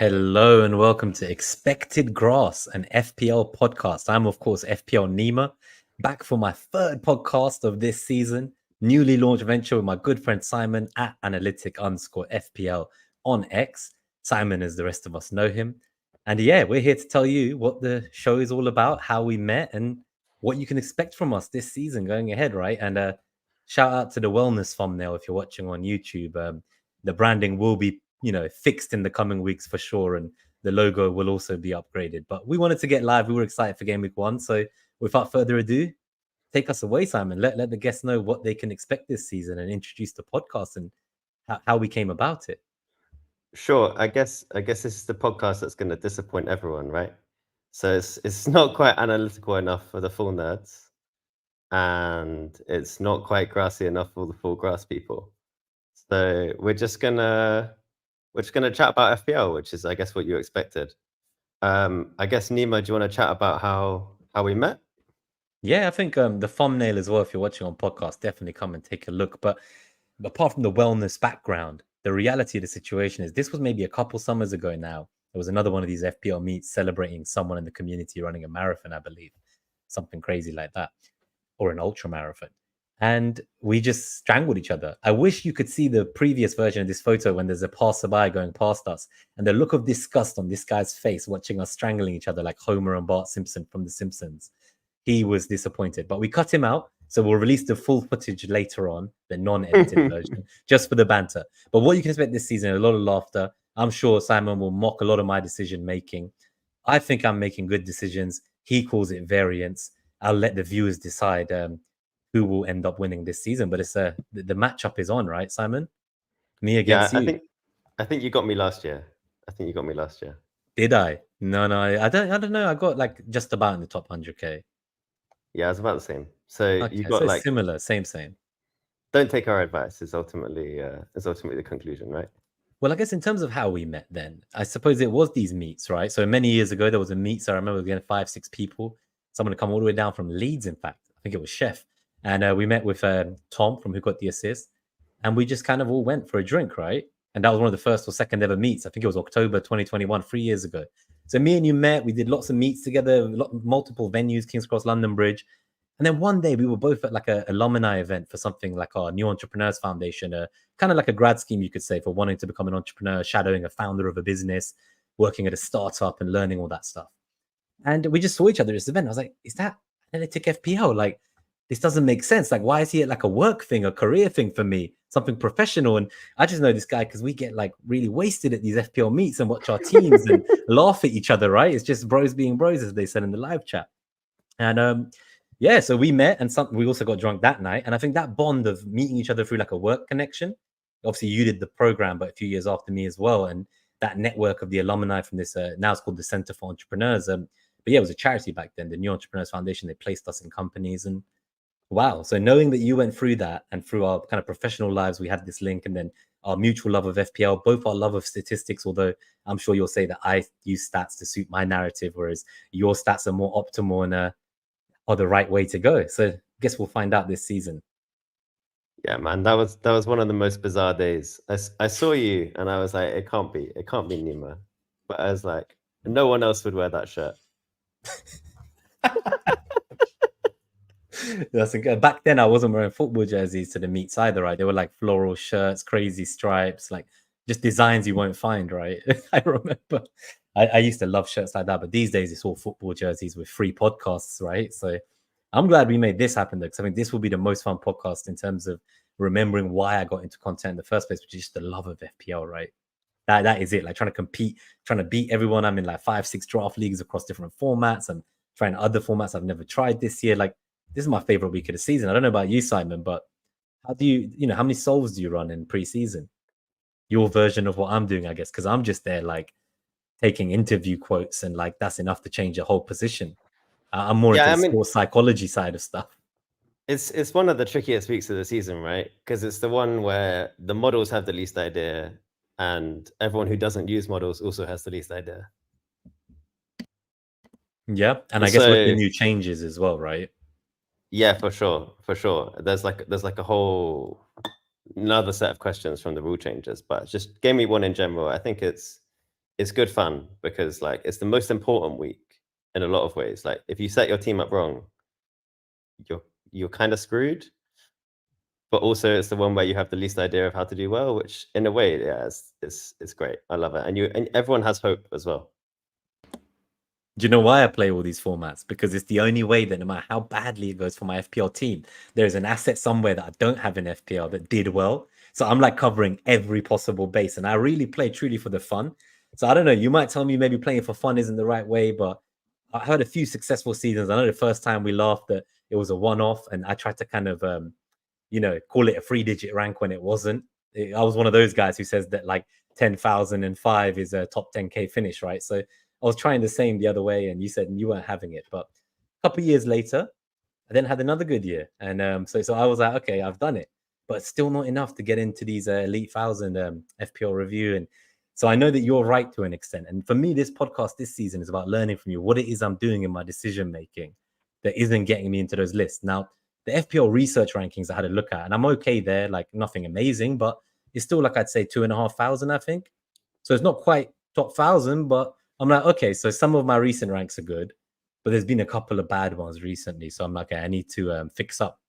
Hello and welcome to Expected Grass, an FPL podcast. I'm, of course, FPL Nima, back for my third podcast of this season. Newly launched venture with my good friend Simon at analytic_FPL on X. Simon, as the rest of us know him. And yeah, we're here to tell you what the show is all about, how we met, and what you can expect from us this season going ahead, right? And shout out to the wellness thumbnail if you're watching on YouTube. The branding will be fixed in the coming weeks for sure, and the logo will also be upgraded. But we wanted to get live. We were excited for Gameweek 1. So without further ado, take us away, Simon. Let the guests know what they can expect this season and introduce the podcast and how we came about it. Sure. I guess this is the podcast that's going to disappoint everyone, right? So it's not quite analytical enough for the full nerds, and it's not quite grassy enough for the full grass people. So we're just gonna chat about FPL, which is, I guess, what you expected. I guess, Nima, do you want to chat about how we met? Yeah, I think the thumbnail as well, if you're watching on podcast, definitely come and take a look. But apart from the wellness background, the reality of the situation is this was maybe a couple summers ago now. There was another one of these FPL meets celebrating someone in the community running a marathon, I believe, something crazy like that, or an ultra marathon. And we just strangled each other. I wish you could see the previous version of this photo when there's a passerby going past us and the look of disgust on this guy's face watching us strangling each other like Homer and Bart Simpson from The Simpsons. He was disappointed, but we cut him out. So we'll release the full footage later on, the non-edited version, just for the banter. But what you can expect this season, a lot of laughter. I'm sure Simon will mock a lot of my decision making. I think I'm making good decisions. He calls it variance. I'll let the viewers decide who will end up winning this season. But it's the matchup is on, right, Simon? Me against you. I think you got me last year. Did I? No, I don't know. I got like just about in the top 100K. Yeah, it's about the same. So Okay, you got so like similar, same. don't take our advice is ultimately the conclusion, right? Well, I guess in terms of how we met then, I suppose it was these meets, right? So many years ago, there was a meet. So I remember getting 5, 6 people, someone to come all the way down from Leeds, in fact. I think it was Chef. And we met with Tom from Who Got the Assist. And we just kind of all went for a drink, right? And that was one of the first or second ever meets. I think it was October 2021, 3 years ago. So me and you met. We did lots of meets together, multiple venues, King's Cross, London Bridge. And then one day we were both at like a alumni event for something like our New Entrepreneurs Foundation, kind of like a grad scheme, you could say, for wanting to become an entrepreneur, shadowing a founder of a business, working at a startup and learning all that stuff. And we just saw each other at this event. I was like, is that analytic FPL? Like, this doesn't make sense. Like, why is he at like a work thing, a career thing for me, something professional? And I just know this guy because we get like really wasted at these FPL meets and watch our teams and laugh at each other, right? It's just bros being bros, as they said in the live chat. And yeah, so we met and we also got drunk that night. And I think that bond of meeting each other through like a work connection, obviously you did the program, but a few years after me as well. And that network of the alumni from this, now it's called the Center for Entrepreneurs. But yeah, it was a charity back then, the New Entrepreneurs Foundation. They placed us in companies and wow. So knowing that you went through that and through our kind of professional lives, we had this link and then our mutual love of FPL, both our love of statistics, although I'm sure you'll say that I use stats to suit my narrative, whereas your stats are more optimal and are the right way to go. So I guess we'll find out this season. Yeah, man, that was one of the most bizarre days. I saw you and I was like, it can't be Nima. But I was like, no one else would wear that shirt. Back then I wasn't wearing football jerseys to the meets either, right? They were like floral shirts, crazy stripes, like just designs you won't find, right? I remember I used to love shirts like that, but these days it's all football jerseys with free podcasts, right? So I'm glad we made this happen though, because I think this will be the most fun podcast in terms of remembering why I got into content in the first place, which is just the love of FPL, right? That is it. Like trying to compete, trying to beat everyone. I'm in like 5, 6 draft leagues across different formats. I'm trying other formats I've never tried this year. Like this is my favorite week of the season. I don't know about you, Simon, but how do how many solves do you run in preseason? Your version of what I'm doing, I guess, because I'm just there like taking interview quotes and like that's enough to change a whole position. I'm more into the sports psychology side of stuff. It's one of the trickiest weeks of the season, right? Because it's the one where the models have the least idea, and everyone who doesn't use models also has the least idea. Yeah, and I guess with the new changes as well, right? Yeah, for sure. There's like a whole another set of questions from the rule changes, but just Gameweek 1 in general, I think it's it's good fun because like it's the most important week in a lot of ways. Like if you set your team up wrong, you're kind of screwed. But also it's the one where you have the least idea of how to do well, which in a way, yeah, it's great. I love it. And everyone has hope as well. Do you know why I play all these formats? Because it's the only way that no matter how badly it goes for my FPL team, there's an asset somewhere that I don't have in FPL that did well. So I'm like covering every possible base. And I really play truly for the fun. So I don't know. You might tell me maybe playing for fun isn't the right way, but I heard a few successful seasons. I know the first time we laughed that it was a one-off, and I tried to kind of call it a 3-digit rank when it wasn't. I was one of those guys who says that like 10,005 is a top 10K finish, right? So I was trying the same the other way, and you said you weren't having it. But a couple of years later, I then had another good year, and so I was like, okay, I've done it, but still not enough to get into these Elite 1000 FPL review. And so I know that you're right to an extent. And for me, this podcast this season is about learning from you what it is I'm doing in my decision making that isn't getting me into those lists. Now, the FPL research rankings I had a look at, and I'm okay there, like nothing amazing, but it's still like I'd say 2,500, I think. So it's not quite top 1,000, but I'm like, okay, so some of my recent ranks are good, but there's been a couple of bad ones recently. So I'm like, okay, I need to fix up.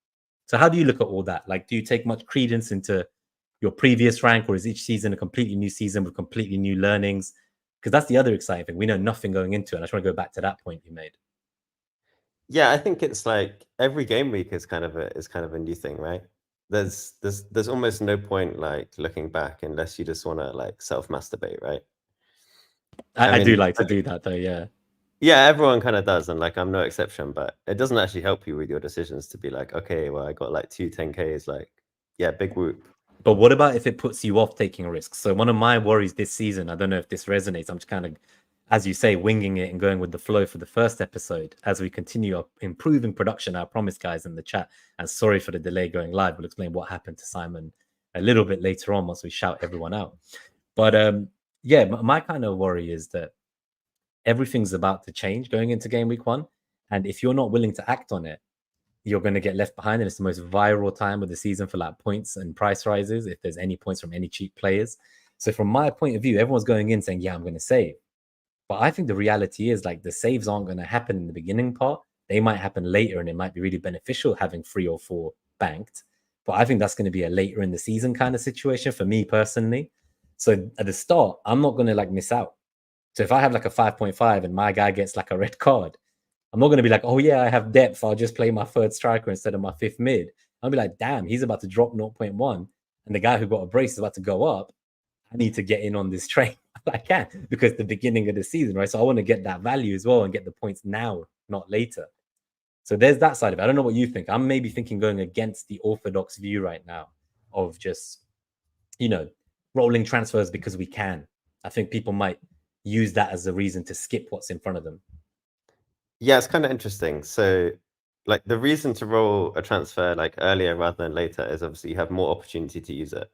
So how do you look at all that? Like, do you take much credence into your previous rank, or is each season a completely new season with completely new learnings? Because that's the other exciting thing. We know nothing going into it. And I just want to go back to that point you made. Yeah, I think it's like every game week is kind of a new thing, right? There's almost no point like looking back unless you just want to like self masturbate, right? I do like to do that though, yeah. Yeah, everyone kind of does, and like I'm no exception, but it doesn't actually help you with your decisions to be like, okay, well, I got like 2 10Ks, like, yeah, big whoop. But what about if it puts you off taking risks? So one of my worries this season, I don't know if this resonates. I'm just kind of, as you say, winging it and going with the flow for the first episode as we continue up improving production. I promise, guys, in the chat. And sorry for the delay going live. We'll explain what happened to Simon a little bit later on once we shout everyone out. But yeah, my kind of worry is that everything's about to change going into game week 1. And if you're not willing to act on it, you're going to get left behind. And it's the most viral time of the season for like points and price rises, if there's any points from any cheap players. So from my point of view, everyone's going in saying, yeah, I'm going to save. But I think the reality is like the saves aren't going to happen in the beginning part. They might happen later, and it might be really beneficial having 3 or 4 banked. But I think that's going to be a later in the season kind of situation for me personally. So at the start, I'm not going to like miss out. So if I have like a 5.5 and my guy gets like a red card, I'm not going to be like, oh yeah, I have depth, I'll just play my third striker instead of my fifth mid. I'll be like, damn, he's about to drop 0.1, and the guy who got a brace is about to go up. I need to get in on this train if I can, because the beginning of the season, right? So I want to get that value as well and get the points now, not later. So there's that side of it. I don't know what you think. I'm maybe thinking going against the orthodox view right now of just, rolling transfers because we can. I think people might use that as a reason to skip what's in front of them. Yeah, it's kind of interesting. So, like the reason to roll a transfer like earlier rather than later is obviously you have more opportunity to use it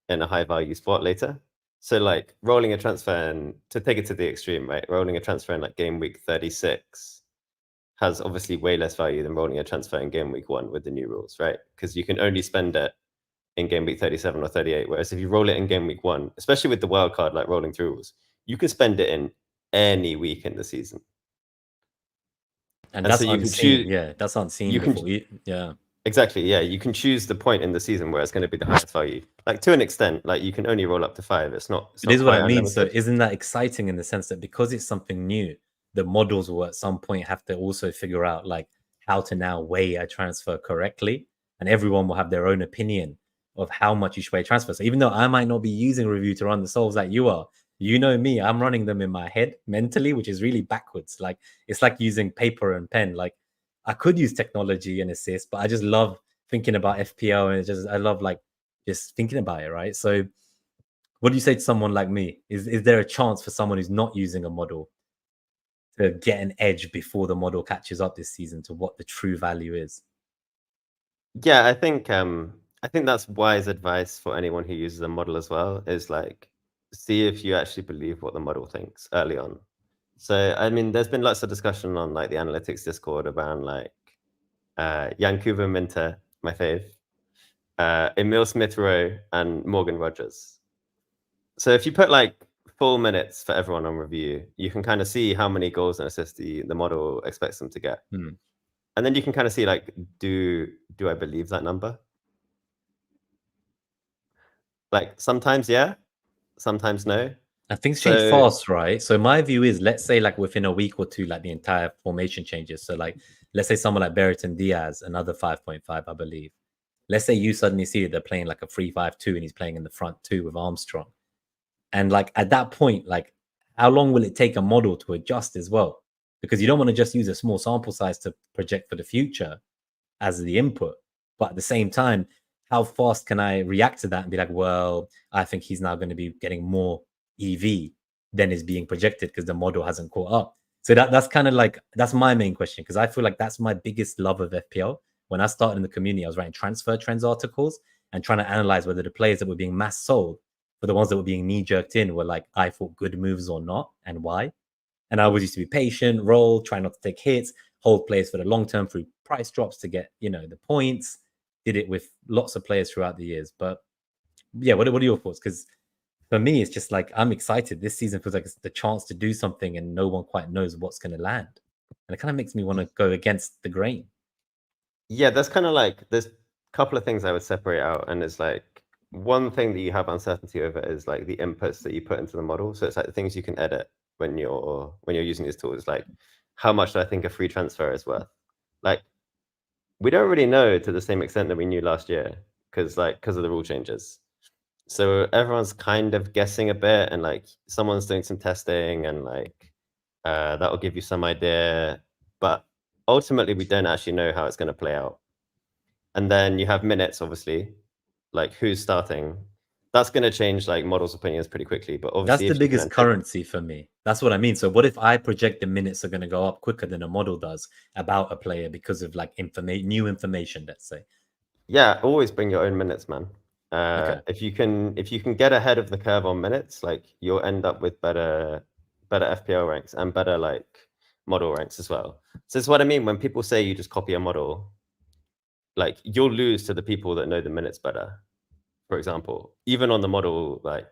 in a high value spot later. So, like rolling a transfer, and to take it to the extreme, right? Rolling a transfer in like game week 36 has obviously way less value than rolling a transfer in game week 1 with the new rules, right? Because you can only spend it in game week 37 or 38. Whereas if you roll it in game week 1, especially with the wild card like rolling through rules, you can spend it in any week in the season. And that's so you unseen. can choose. Yeah, that's unseen You before. can Yeah. exactly, yeah. You can choose the point in the season where it's going to be the highest value. Like to an extent, like you can only roll up to 5. It's not. It is what quite I mean. So unlimited. isn't that exciting in the sense that because it's something new, the models will at some point have to also figure out like how to now weigh a transfer correctly, and everyone will have their own opinion of how much you should weigh a transfer. So even though I might not be using review to run the solves like you are, you know me, I'm running them in my head mentally, which is really backwards. Like it's like using paper and pen. Like I could use technology and assist, but I just love thinking about FPL, and I love like just thinking about it, right? So what do you say to someone like me? Is there a chance for someone who's not using a model to get an edge before the model catches up this season to what the true value is? Yeah, I think that's wise advice for anyone who uses a model as well. Is like see if you actually believe what the model thinks early on. So I mean, there's been lots of discussion on like the analytics Discord around like Yankuba Minter, my fave, Emil Smith Rowe, and Morgan Rogers. So if you put like full minutes for everyone on review, you can kind of see how many goals and assists the model expects them to get. Hmm. And then you can kind of see, like, do I believe that number? Like, sometimes yeah, sometimes no. And things change So fast, right? So my view is, let's say like within a week or two, like the entire formation changes. So like, let's say someone like Berriton Diaz, another 5.5, I believe. Let's say you suddenly see they're playing like a 3-5-2 and he's playing in the front two with Armstrong. And like at that point, like how long will it take a model to adjust as well? Because you don't want to just use a small sample size to project for the future as the input. But at the same time, how fast can I react to that and be like, well, I think he's now going to be getting more EV than is being projected because the model hasn't caught up. So that's kind of like, that's my main question, because I feel like that's my biggest love of FPL. When I started in the community, I was writing transfer trends articles and trying to analyze whether the players that were being mass sold for the ones that were being knee jerked in were like, I thought good moves or not, and why. And I always used to be patient, roll, try not to take hits, hold players for the long term through price drops to get, the points. Did it with lots of players throughout the years. But yeah, what are your thoughts? Because for me, it's just like I'm excited. This season feels like it's the chance to do something and no one quite knows what's going to land. And it kind of makes me want to go against the grain. yeah, there's kind of like there's a couple of things I would separate out, and it's like one thing that you have uncertainty over is like the inputs that you put into the model. So it's like the things you can edit when you're using these tools. Like, how much do I think a free transfer is worth? Like, we don't really know to the same extent that we knew last year because of the rule changes. So everyone's kind of guessing a bit, and like someone's doing some testing, and like that will give you some idea. But ultimately, we don't actually know how it's going to play out. And then you have minutes, obviously, like who's starting. That's going to change like models' opinions pretty quickly. But That's obviously, the if you can biggest currency for me. That's what I mean. So what if I project the minutes are going to go up quicker than a model does about a player because of like new information, let's say. yeah, always bring your own minutes, man. Okay. If you can get ahead of the curve on minutes, like you'll end up with better FPL ranks and better like model ranks as well. So it's what I mean when people say you just copy a model, like you'll lose to the people that know the minutes better. For example, even on the model like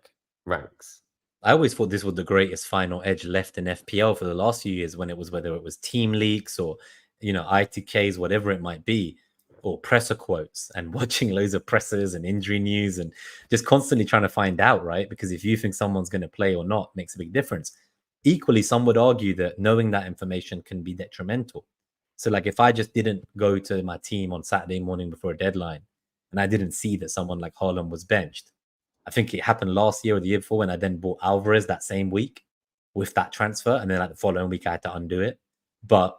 ranks. I always thought this was the greatest final edge left in FPL for the last few years, when it was, whether it was team leaks or, ITKs, whatever it might be, or presser quotes, and watching loads of pressers and injury news and just constantly trying to find out, right? Because if you think someone's going to play or not makes a big difference. Equally, some would argue that knowing that information can be detrimental. So like if I just didn't go to my team on Saturday morning before a deadline and I didn't see that someone like Haaland was benched, I think it happened last year or the year before when I then bought Alvarez that same week with that transfer. And then like the following week, I had to undo it. But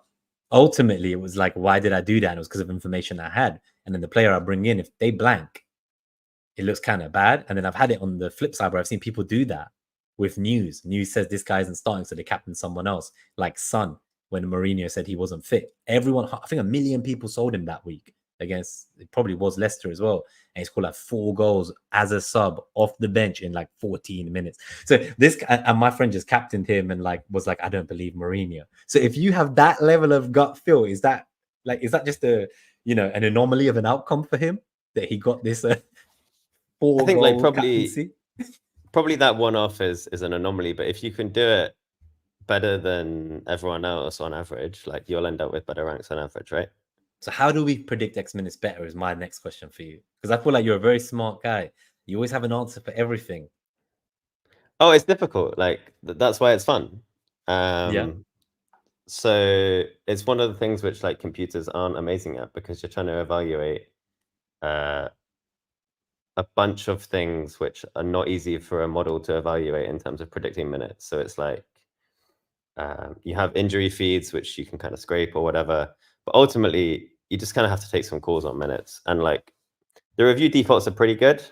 ultimately, it was like, why did I do that? And it was because of information I had. And then the player I bring in, if they blank, it looks kind of bad. And then I've had it on the flip side where I've seen people do that with news. News says this guy isn't starting, so they captain someone else, like Son, when Mourinho said he wasn't fit. Everyone, I think 1 million people sold him that week against, it probably was Leicester as well. And he scored like 4 goals as a sub off the bench in like 14 minutes. So this, and my friend just captained him and like was like, I don't believe Mourinho. So if you have that level of gut feel, is that just an anomaly of an outcome for him that he got this I 4 think like goal captaincy? probably that one off is an anomaly, but if you can do it better than everyone else on average, like you'll end up with better ranks on average, right? So how do we predict X minutes better is my next question for you. Because I feel like you're a very smart guy. You always have an answer for everything. Oh, it's difficult. Like that's why it's fun. Yeah. So it's one of the things which like computers aren't amazing at, because you're trying to evaluate a bunch of things which are not easy for a model to evaluate in terms of predicting minutes. So it's like you have injury feeds which you can kind of scrape or whatever, but ultimately you just kind of have to take some calls on minutes. And like the review defaults are pretty good,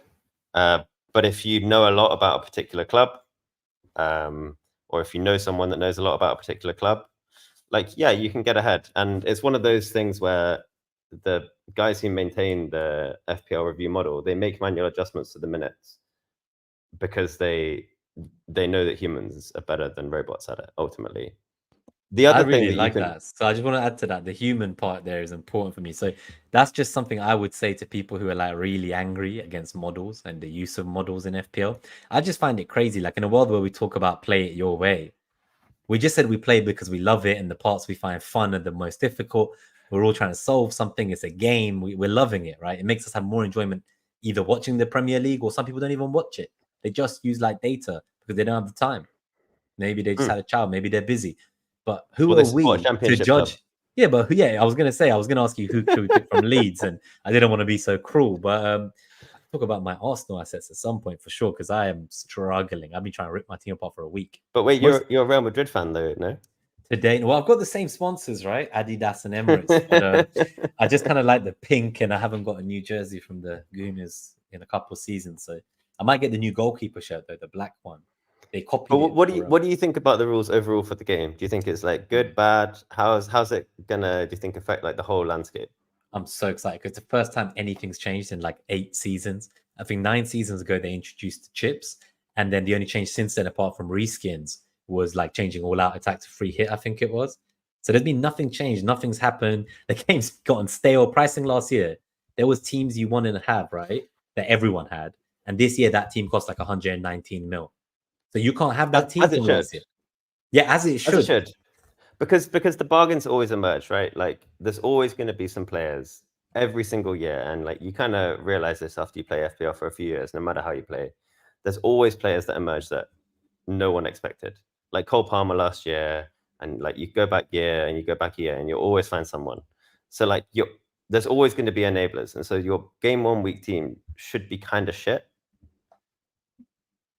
but if you know a lot about a particular club, or if you know someone that knows a lot about a particular club, like, yeah, you can get ahead. And it's one of those things where the guys who maintain the FPL review model, they make manual adjustments to the minutes because they know that humans are better than robots at it ultimately. The I other thing really that you like can, that. So I just want to add to that. The human part there is important for me. So that's just something I would say to people who are like really angry against models and the use of models in FPL. I just find it crazy. Like in a world where we talk about play it your way, we just said we play because we love it and the parts we find fun are the most difficult. We're all trying to solve something. It's a game. We're loving it, right? It makes us have more enjoyment either watching the Premier League, or some people don't even watch it. They just use like data because they don't have the time. Maybe they just had a child. Maybe they're busy. But well, who they are support a we to championship club. judge? Yeah, but yeah, I was gonna say, I was gonna ask you who should we pick from Leeds, and I didn't want to be so cruel, but I can talk about my Arsenal assets at some point for sure because I am struggling. I've been trying to rip my team apart for a week. But wait, Most you're a Real Madrid fan though, no? today, well, I've got the same sponsors, right? Adidas and Emirates, but I just kind of like the pink, and I haven't got a new jersey from the Gooners in a couple of seasons, so I might get the new goalkeeper shirt though, the black one. They But copied it for what do you think about the rules overall for the game? Do you think it's like good, bad? How's it gonna, do you think, affect like the whole landscape? I'm so excited because it's the first time anything's changed in like 8 seasons. I think 9 seasons ago they introduced the chips, and then the only change since then, apart from reskins, was like changing all out attack to free hit. I think it was. So there's been nothing changed. Nothing's happened. The game's gotten stale. Pricing last year, there was teams you wanted to have, right? That everyone had, and this year that team cost like 119 mil. So you can't have that team As for it should. last year. Yeah, as it As it should. should. Because the bargains always emerge, right? Like there's always going to be some players every single year, and like you kind of realize this after you play FPL for a few years, no matter how you play. There's always players that emerge that no one expected, like Cole Palmer last year, and like you go back year and you go back year, and you'll always find someone. So like there's always going to be enablers, and so your game 1 week team should be kind of shit.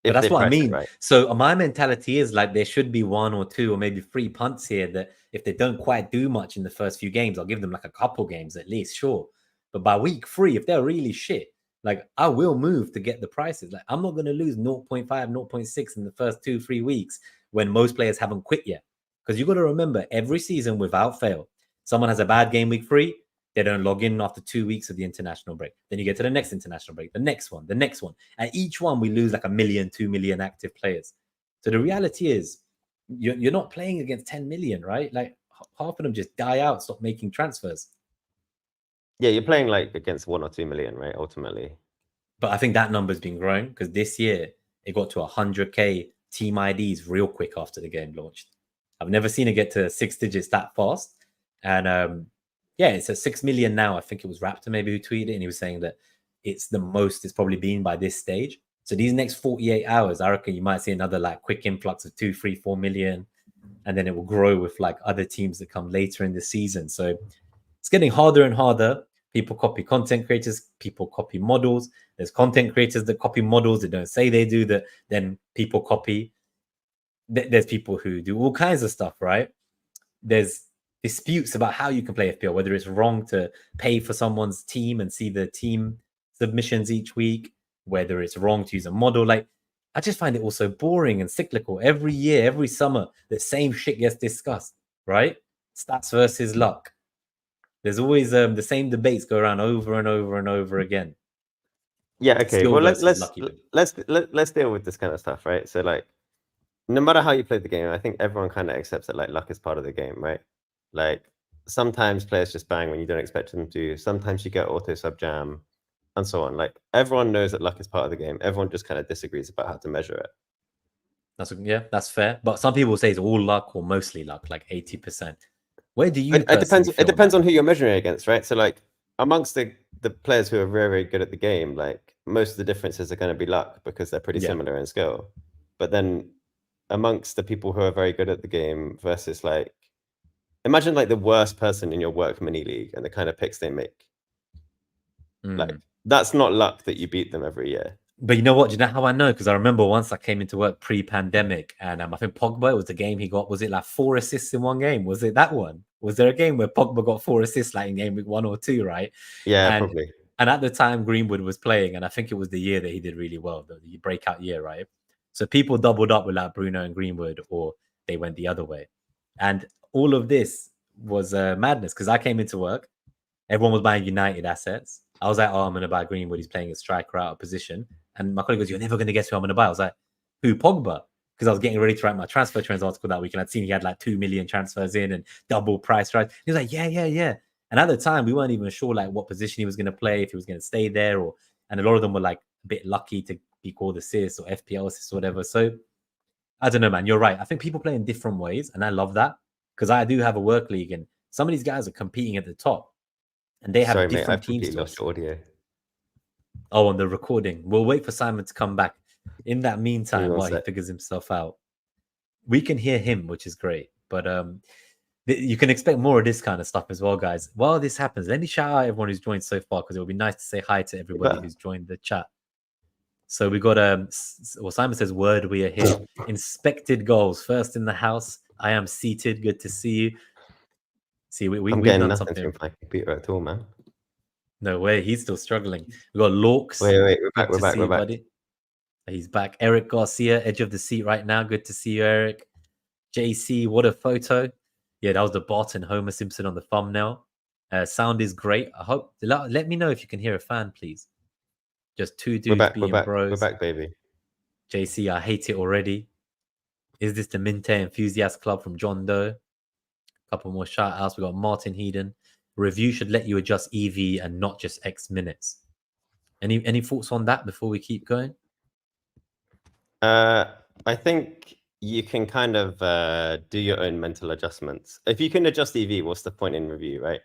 But If that's they what I price it mean. right. So my mentality is like there should be 1 or 2 or maybe 3 punts here that if they don't quite do much in the first few games, I'll give them like a couple games at least, sure. But by week 3, if they're really shit, like I will move to get the prices. Like I'm not going to lose 0.5, 0.6 in the first 2-3 weeks when most players haven't quit yet. Because you got to remember, every season without fail, someone has a bad game week 3, they don't log in after 2 weeks of the international break. Then you get to the next international break, the next one, the next one. And each one, we lose like 1 million, 2 million active players. So the reality is, you're not playing against 10 million, right? Like half of them just die out, stop making transfers. Yeah, you're playing like against 1 or 2 million, right? Ultimately. But I think that number's been growing because this year it got to 100K team IDs real quick after the game launched. I've never seen it get to 6 digits that fast. And yeah, it's at 6 million now. I think it was Raptor maybe who tweeted it, and he was saying that it's the most it's probably been by this stage. So these next 48 hours, I reckon you might see another like quick influx of 2, 3, 4 million. And then it will grow with like other teams that come later in the season. So it's getting harder and harder. People copy content creators, people copy models. There's content creators that copy models that don't say they do that, then people copy. There's people who do all kinds of stuff, right? There's disputes about how you can play FPL, whether it's wrong to pay for someone's team and see the team submissions each week, whether it's wrong to use a model. Like, I just find it all so boring and cyclical. Every year, every summer, the same shit gets discussed, right? Stats versus luck. There's always the same debates go around over and over and over again. Yeah. Okay. Skill Well, versus luck even. let's deal with this kind of stuff, right? So like, no matter how you play the game, I think everyone kind of accepts that like luck is part of the game, right? Like sometimes players just bang when you don't expect them to. Sometimes you get auto sub jam, and so on. Like everyone knows that luck is part of the game. Everyone just kind of disagrees about how to measure it. That's fair. But some people say it's all luck or mostly luck, like 80%. Where do you personally It feel depends that? on who you're measuring against, right? So like amongst the players who are very, very good at the game, like most of the differences are going to be luck because they're pretty similar in skill. But then amongst the people who are very good at the game versus like, imagine like the worst person in your work mini league and the kind of picks they make. Like that's not luck that you beat them every year. But you know what? Do you know how I know? Because I remember once I came into work pre-pandemic, and I think Pogba was the game he got. Was it like 4 assists in one game? Was it that one? Was there a game where Pogba got 4 assists, like in game week 1 or 2, right? Yeah, And probably. and at the time Greenwood was playing, and I think it was the year that he did really well, the breakout year, right? So people doubled up with like Bruno and Greenwood, or they went the other way. And all of this was madness because I came into work, everyone was buying United assets. I was like, oh, I'm going to buy Greenwood. He's playing a striker out of position. And my colleague goes, you're never going to guess who I'm going to buy. I was like, who? Pogba. because I was getting ready to write my transfer trends article that week, and I'd seen he had like 2 million transfers in and double price rise. He was like, yeah. And at the time, we weren't even sure like what position he was going to play, if he was going to stay there, and a lot of them were like a bit lucky to be called assists or FPL assists or whatever. So I don't know, man. You're right. I think people play in different ways, and I love that because I do have a work league, and some of these guys are competing at the top, and they have Sorry, mate, different I've teams completely to lost us. your audio. Oh, on the recording. We'll wait for Simon to come back. In that Give me meantime, one while he sec. figures himself out, we can hear him, which is great. But you can expect more of this kind of stuff as well, guys. While this happens, let me shout out everyone who's joined so far because it would be nice to say hi to everybody But who's joined the chat. So we got well, Simon says word, we are here. Inspected goals, first in the house. I am seated. Good to see you. See, I'm we've getting done nothing something. through my computer at all, man. No way, he's still struggling. We got Lorks. Wait, we're back, Good we're to back, see we're you, back. buddy. He's back. Eric Garcia, edge of the seat right now. Good to see you, Eric. JC, what a photo. Yeah, that was the bot and Homer Simpson on the thumbnail. Sound is great. I hope. Let me know if you can hear a fan, please. Just two We're dudes back, being bros. we're back, baby. JC, I hate it already. Is this the Minte Enthusiast Club from John Doe? Couple more shout outs. We got Martin Heeden. Review should let you adjust EV and not just X minutes. Any thoughts on that before we keep going? I think you can kind of do your own mental adjustments. If you can adjust EV, what's the point in review, right?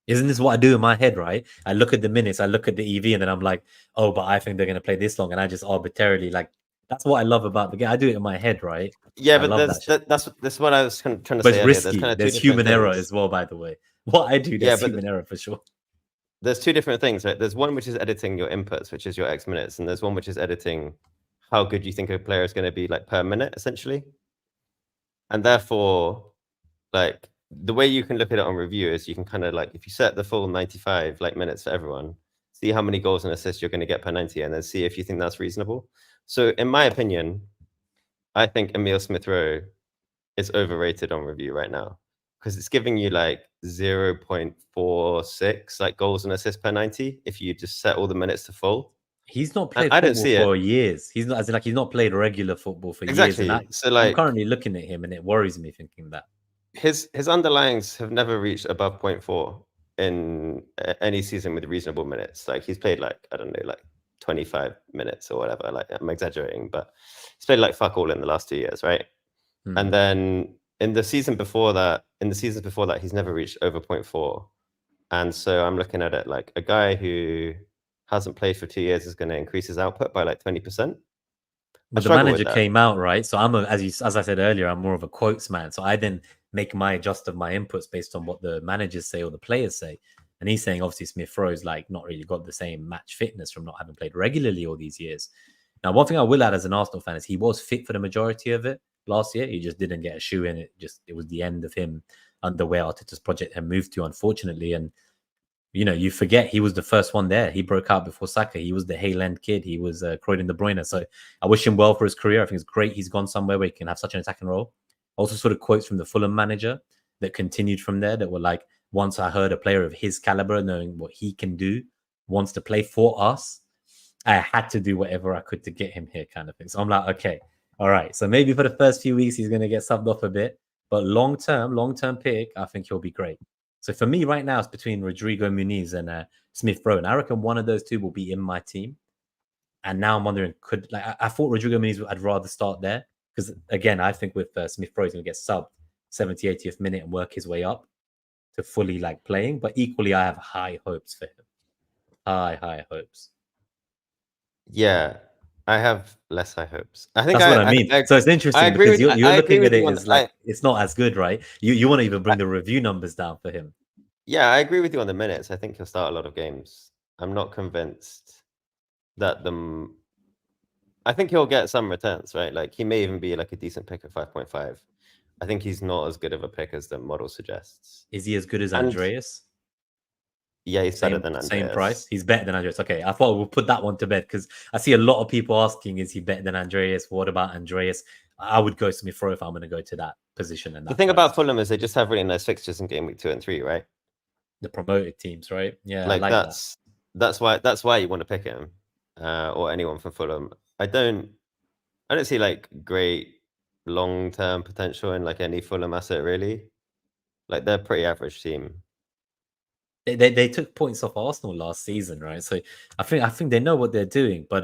Isn't this what I do in my head, right? I look at the minutes, I look at the EV, and then I'm like, oh, but I think they're going to play this long. And I just arbitrarily, like, that's what I love about the game. I do it in my head, right? Yeah, I but love that shit. that's what I was trying to But say it's earlier. There's risky. kind of two There's different human error things. as well, by the way. What I do, Yeah, there's but human error for sure. There's two different things, right? There's one which is editing your inputs, which is your X minutes, and there's one which is editing how good you think a player is going to be like per minute, essentially. And therefore, like the way you can look at it on review is you can kind of like, if you set the full 95 like minutes for everyone, see how many goals and assists you're going to get per 90, and then see if you think that's reasonable. So in my opinion, I think Emil Smith-Rowe is overrated on review right now because it's giving you like 0.46 like goals and assists per 90 if you just set all the minutes to full. He's not And played I don't football see for it. years. He's not, as in, like, he's not played regular football for years. And Exactly. So I'm like currently looking at him and it worries me thinking that. his underlyings have never reached above 0.4 in any season with reasonable minutes. Like he's played like, I don't know, like 25 minutes or whatever. Like I'm exaggerating, but he's played like fuck all in the last 2 years, right? And then in the seasons before that, he's never reached over 0.4. And so I'm looking at it like a guy who hasn't played for 2 years is going to increase his output by like 20%. But the manager came out, right? So as I said earlier, I'm more of a quotes man. So I then make my adjust of my inputs based on what the managers say or the players say. And he's saying obviously Smith-Rowe's like not really got the same match fitness from not having played regularly all these years. Now, one thing I will add as an Arsenal fan is he was fit for the majority of it last year. He just didn't get a shoe in. It was the end of him under where Arteta's project had moved to, unfortunately. And you forget he was the first one there. He broke out before Saka. He was the Hayland kid. He was Croydon De Bruyne. So I wish him well for his career. I think it's great he's gone somewhere where he can have such an attacking role. Also, sort of quotes from the Fulham manager that continued from there that were like, once I heard a player of his caliber, knowing what he can do, wants to play for us, I had to do whatever I could to get him here, kind of thing. So I'm like, okay, all right. So maybe for the first few weeks, he's going to get subbed off a bit. But long term pick, I think he'll be great. So for me right now, it's between Rodrigo Muniz and Smith-Rowe. And I reckon one of those two will be in my team. And now I'm wondering, I thought Rodrigo Muniz, I'd rather start there. Because again, I think with Smith-Rowe, he's going to get subbed 70, 80th minute and work his way up to fully like playing. But equally, I have high hopes for him. High hopes. Yeah, I have less high hopes. I think that's what I mean. So it's interesting because you're looking at it as like it's not as good, right? You want to even bring the review numbers down for him. Yeah, I agree with you on the minutes. I think he'll start a lot of games. I'm not convinced that I think he'll get some returns, right? Like he may even be like a decent pick at 5.5. I think he's not as good of a pick as the model suggests. Is he as good as Andreas? Yeah, he's better than Andreas. Same price. He's better than Andreas. Okay, I thought we'll put that one to bed because I see a lot of people asking, is he better than Andreas? What about Andreas? I would go Smith-Rowe if I'm going to go to that position. And the thing about Fulham is they just have really nice fixtures in Gameweek 2 and 3, right? The promoted teams, right? Yeah, like I like that's why you want to pick him or anyone from Fulham. I don't I don't see like great long-term potential in like any Fulham asset really. Like they're a pretty average team. They took points off Arsenal last season, right? So I think they know what they're doing. But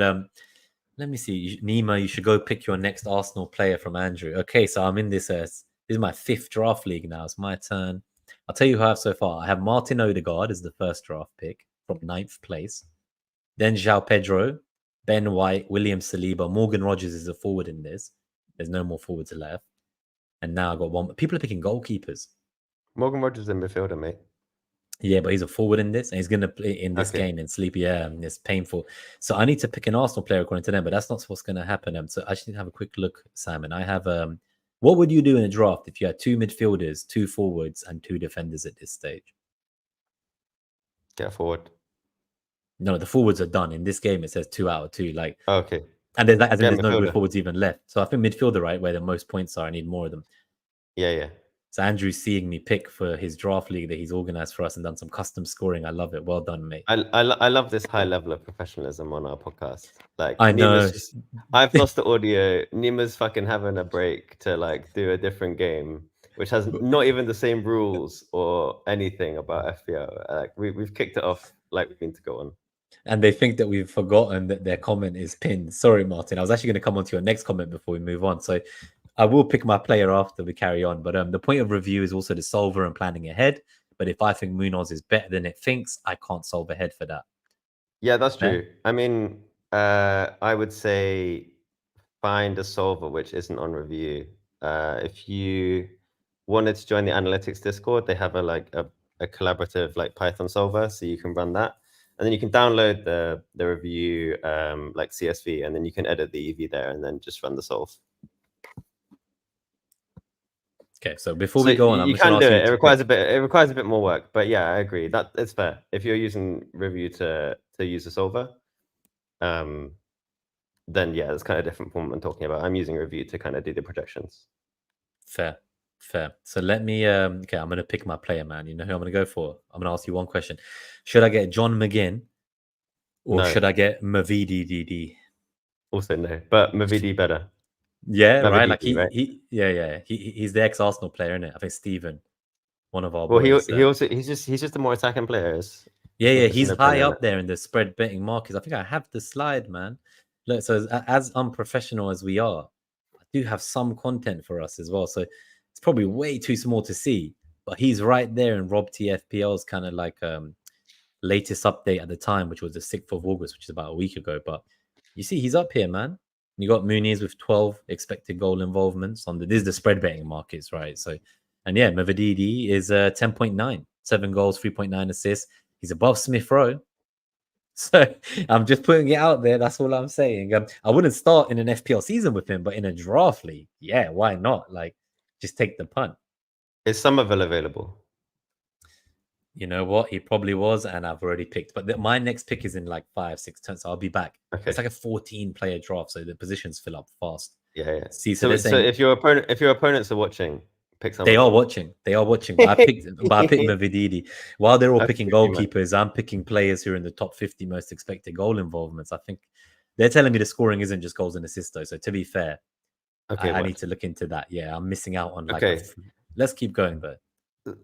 let me see, Nima, you should go pick your next Arsenal player from Andrew. Okay, so I'm in this. This is my 5th draft league now. It's my turn. I'll tell you who I have so far. I have Martin Odegaard as the first draft pick from 9th place. Then João Pedro, Ben White, William Saliba, Morgan Rogers is a forward in this. There's no more forwards left. And now I got one. People are picking goalkeepers. Morgan Rogers in midfielder, mate. Yeah, but he's a forward in this, and he's going to play in this game in Sleepy. Yeah, and it's painful. So I need to pick an Arsenal player according to them, but that's not what's going to happen. So I just need to have a quick look, Simon. I have what would you do in a draft if you had 2 midfielders, 2 forwards, and 2 defenders at this stage? Get forward. No, the forwards are done. In this game, it says 2 out of 2. Like, okay. And there's no good forwards even left. So I think midfielder, right, where the most points are, I need more of them. Yeah. So Andrew's seeing me pick for his draft league that he's organized for us and done some custom scoring. I love it. Well done, mate. I love this high level of professionalism on our podcast. Like I know. I've lost the audio. Nima's fucking having a break to like do a different game, which has not even the same rules or anything about FPL. Like we've kicked it off like we mean to go on. And they think that we've forgotten that their comment is pinned. Sorry, Martin. I was actually going to come on to your next comment before we move on. So I will pick my player after we carry on. But the point of review is also the solver and planning ahead. But if I think Munoz is better than it thinks, I can't solve ahead for that. Yeah, that's true. I mean, I would say find a solver which isn't on review. If you wanted to join the analytics Discord, they have a collaborative like Python solver, so you can run that. And then you can download the review like CSV, and then you can edit the EV there and then just run the solve. Okay, so before we go on, you can do it. It requires a bit more work, but yeah, I agree. That it's fair. If you're using review to use a solver, then yeah, it's kind of different from what I'm talking about. I'm using review to kind of do the projections. Fair. So let me okay, I'm gonna pick my player, man. You know who I'm gonna go for? I'm gonna ask you one question. Should I get John McGinn or should I get Mavidi DD? Also no, but Mavidi better. Yeah, right. Like he's the ex-Arsenal player, isn't it? I think Steven, one of our boys. He's just a more attacking player. Yeah, he's high up there in the spread betting markets. I think I have the slide, man. Look, so as unprofessional as we are, I do have some content for us as well. So it's probably way too small to see, but he's right there in Rob TFPL's kind of like latest update at the time, which was the 6th of August, which is about a week ago. But you see, he's up here, man. You got Muniz with 12 expected goal involvements on this is the spread betting markets, right? So, and yeah, Mavidi is 10.9, 7 goals, 3.9 assists. He's above Smith Rowe. So I'm just putting it out there. That's all I'm saying. I wouldn't start in an FPL season with him, but in a draft league, yeah, why not? Like, just take the punt. Is Somerville available? You know what? He probably was, and I've already picked. But my next pick is in like 5-6 turns, so I'll be back. Okay. It's like a 14-player draft, so the positions fill up fast. Yeah. See, so if your opponents are watching, pick someone. They are watching. But I picked Mavididi. While they're all picking goalkeepers, I'm picking players who are in the top 50 most expected goal involvements. I think they're telling me the scoring isn't just goals and assists, though. So to be fair, I need to look into that. Yeah, I'm missing out on let's keep going, though.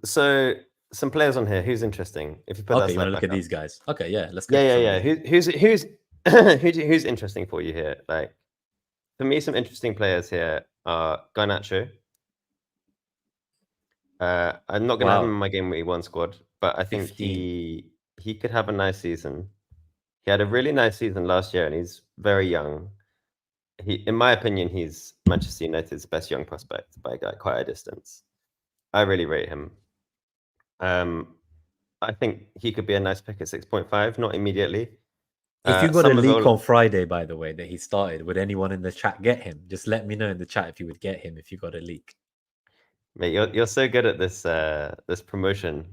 So some players on here. Who's interesting? If you put you want to look at these guys. Okay, yeah, let's go. Yeah. Who's interesting for you here? Like for me, some interesting players here are Garnacho. I'm not gonna have him in my Gameweek 1 squad, but I think 15. he could have a nice season. He had a really nice season last year, and he's very young. In my opinion, he's Manchester United's best young prospect by quite a distance. I really rate him. I think he could be a nice pick at 6.5, not immediately. If you got a leak on Friday, by the way, that he started, would anyone in the chat get him? Just let me know in the chat if you would get him if you got a leak. Mate, you're so good at this this promotion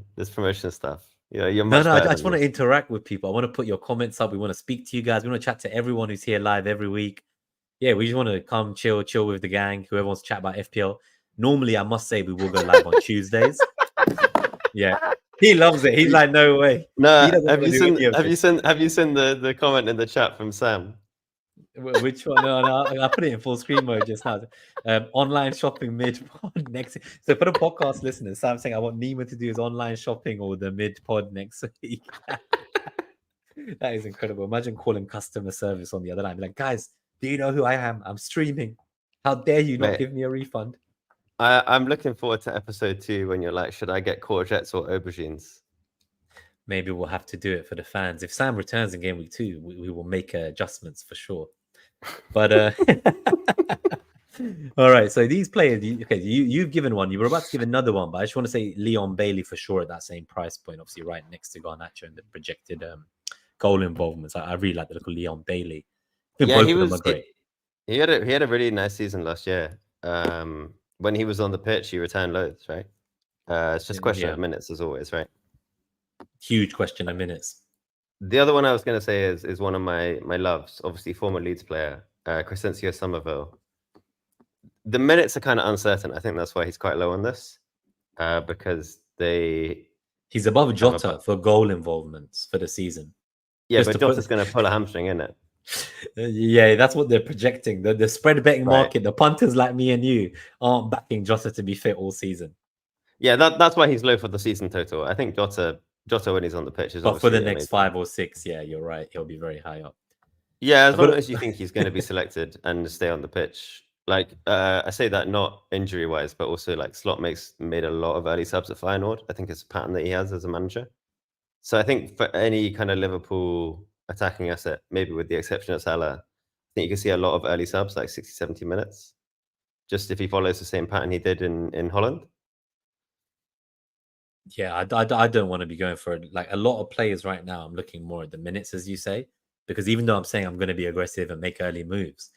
stuff. You're much better. I just want to interact with people. I want to put your comments up. We want to speak to you guys. We want to chat to everyone who's here live every week. Yeah, we just want to come chill with the gang. Whoever wants to chat about FPL. Normally, I must say we will go live on Tuesdays. Yeah, he loves it. He's like, no way. No, have you seen the comment in the chat from Sam? Which one? No, I put it in full screen mode just now. Online shopping mid pod next. So for the podcast listeners, Sam saying I want Nima to do his online shopping or the mid pod next week. That is incredible. Imagine calling customer service on the other line, be like, guys, do you know who I am? I'm streaming. How dare you not Mate, give me a refund? I'm looking forward to episode 2 when you're like, should I get courgettes or aubergines? Maybe we'll have to do it for the fans. If Sam returns in game week 2, we will make adjustments for sure. But all right. So these players, you've given one. You were about to give another one, but I just want to say Leon Bailey for sure at that same price point, obviously right next to Garnacho and the projected goal involvements. I really like the look of Leon Bailey. I think both of them are great. He had a really nice season last year. When he was on the pitch, he returned loads, right? It's just a question of minutes, as always, right? Huge question of minutes. The other one I was going to say is one of my loves, obviously former Leeds player, Crescencio Somerville. The minutes are kind of uncertain. I think that's why he's quite low on this, because he's above Jota for goal involvements for the season. Yeah, but Jota's going to pull a hamstring, isn't it? Yeah, that's what they're projecting. The spread betting market, the punters like me and you aren't backing Jota to be fit all season. Yeah, that's why he's low for the season total. I think Jota when he's on the pitch is. But for the next 5 or 6, yeah, you're right. He'll be very high up. Yeah, as long as you think he's going to be selected and stay on the pitch. Like I say that not injury wise, but also like Slot made a lot of early subs at Feyenoord. I think it's a pattern that he has as a manager. So I think for any kind of Liverpool attacking asset, maybe with the exception of Salah, I think you can see a lot of early subs, like 60, 70 minutes. Just if he follows the same pattern he did in Holland. Yeah, I don't want to be going for like a lot of players right now. I'm looking more at the minutes, as you say, because even though I'm saying I'm going to be aggressive and make early moves,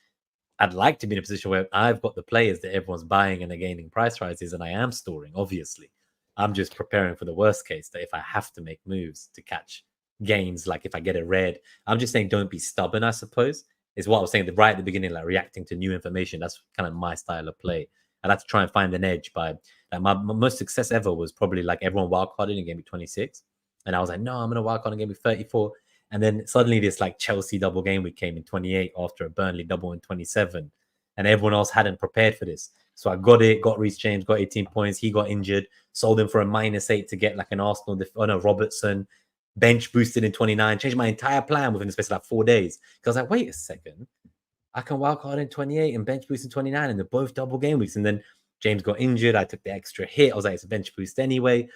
I'd like to be in a position where I've got the players that everyone's buying and are gaining price rises, and I am storing, obviously. I'm just preparing for the worst case that if I have to make moves to catch gains, like if I get a red, I'm just saying don't be stubborn, I suppose, is what I was saying right at the beginning, like reacting to new information. That's kind of my style of play. I'd like to try and find an edge by like my most success ever was probably like everyone wildcarded in game week 26. And I was like, no, I'm going to wildcard in game week 34. And then suddenly this like Chelsea double game week came in 28 after a Burnley double in 27. And everyone else hadn't prepared for this. So I got it, got Reece James, got 18 points. He got injured, sold him for a -8 to get like an Arsenal, Robertson, bench boosted in 29, changed my entire plan within the space of like 4 days. Because I was like, wait a second, I can wildcard in 28 and bench boost in 29, and they're both double game weeks. And then James got injured. I took the extra hit. I was like, it's a bench boost anyway.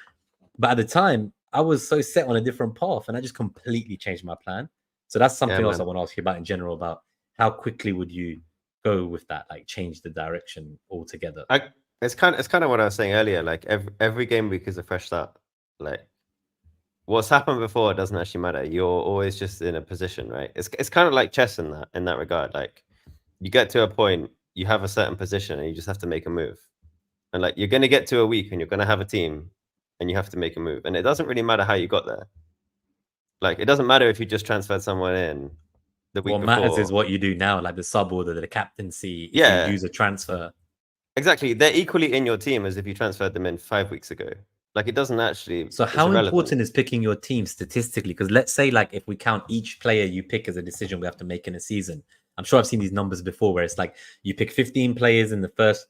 But at the time, I was so set on a different path, and I just completely changed my plan. So that's something else I want to ask you about in general, about how quickly would you go with that, like change the direction altogether? It's kind of what I was saying earlier. Like every game week is a fresh start. Like what's happened before doesn't actually matter. You're always just in a position, right? It's kind of like chess in that regard. Like you get to a point, you have a certain position, and you just have to make a move. And like you're going to get to a week, and you're going to have a team, and you have to make a move. And it doesn't really matter how you got there. Like it doesn't matter if you just transferred someone in the week before. What matters is what you do now, like the sub order, the captaincy. If you use a transfer. Exactly, they're equally in your team as if you transferred them in 5 weeks ago. Like it doesn't actually. So how important is picking your team statistically? Because let's say like if we count each player you pick as a decision we have to make in a season. I'm sure I've seen these numbers before where it's like you pick 15 players in the first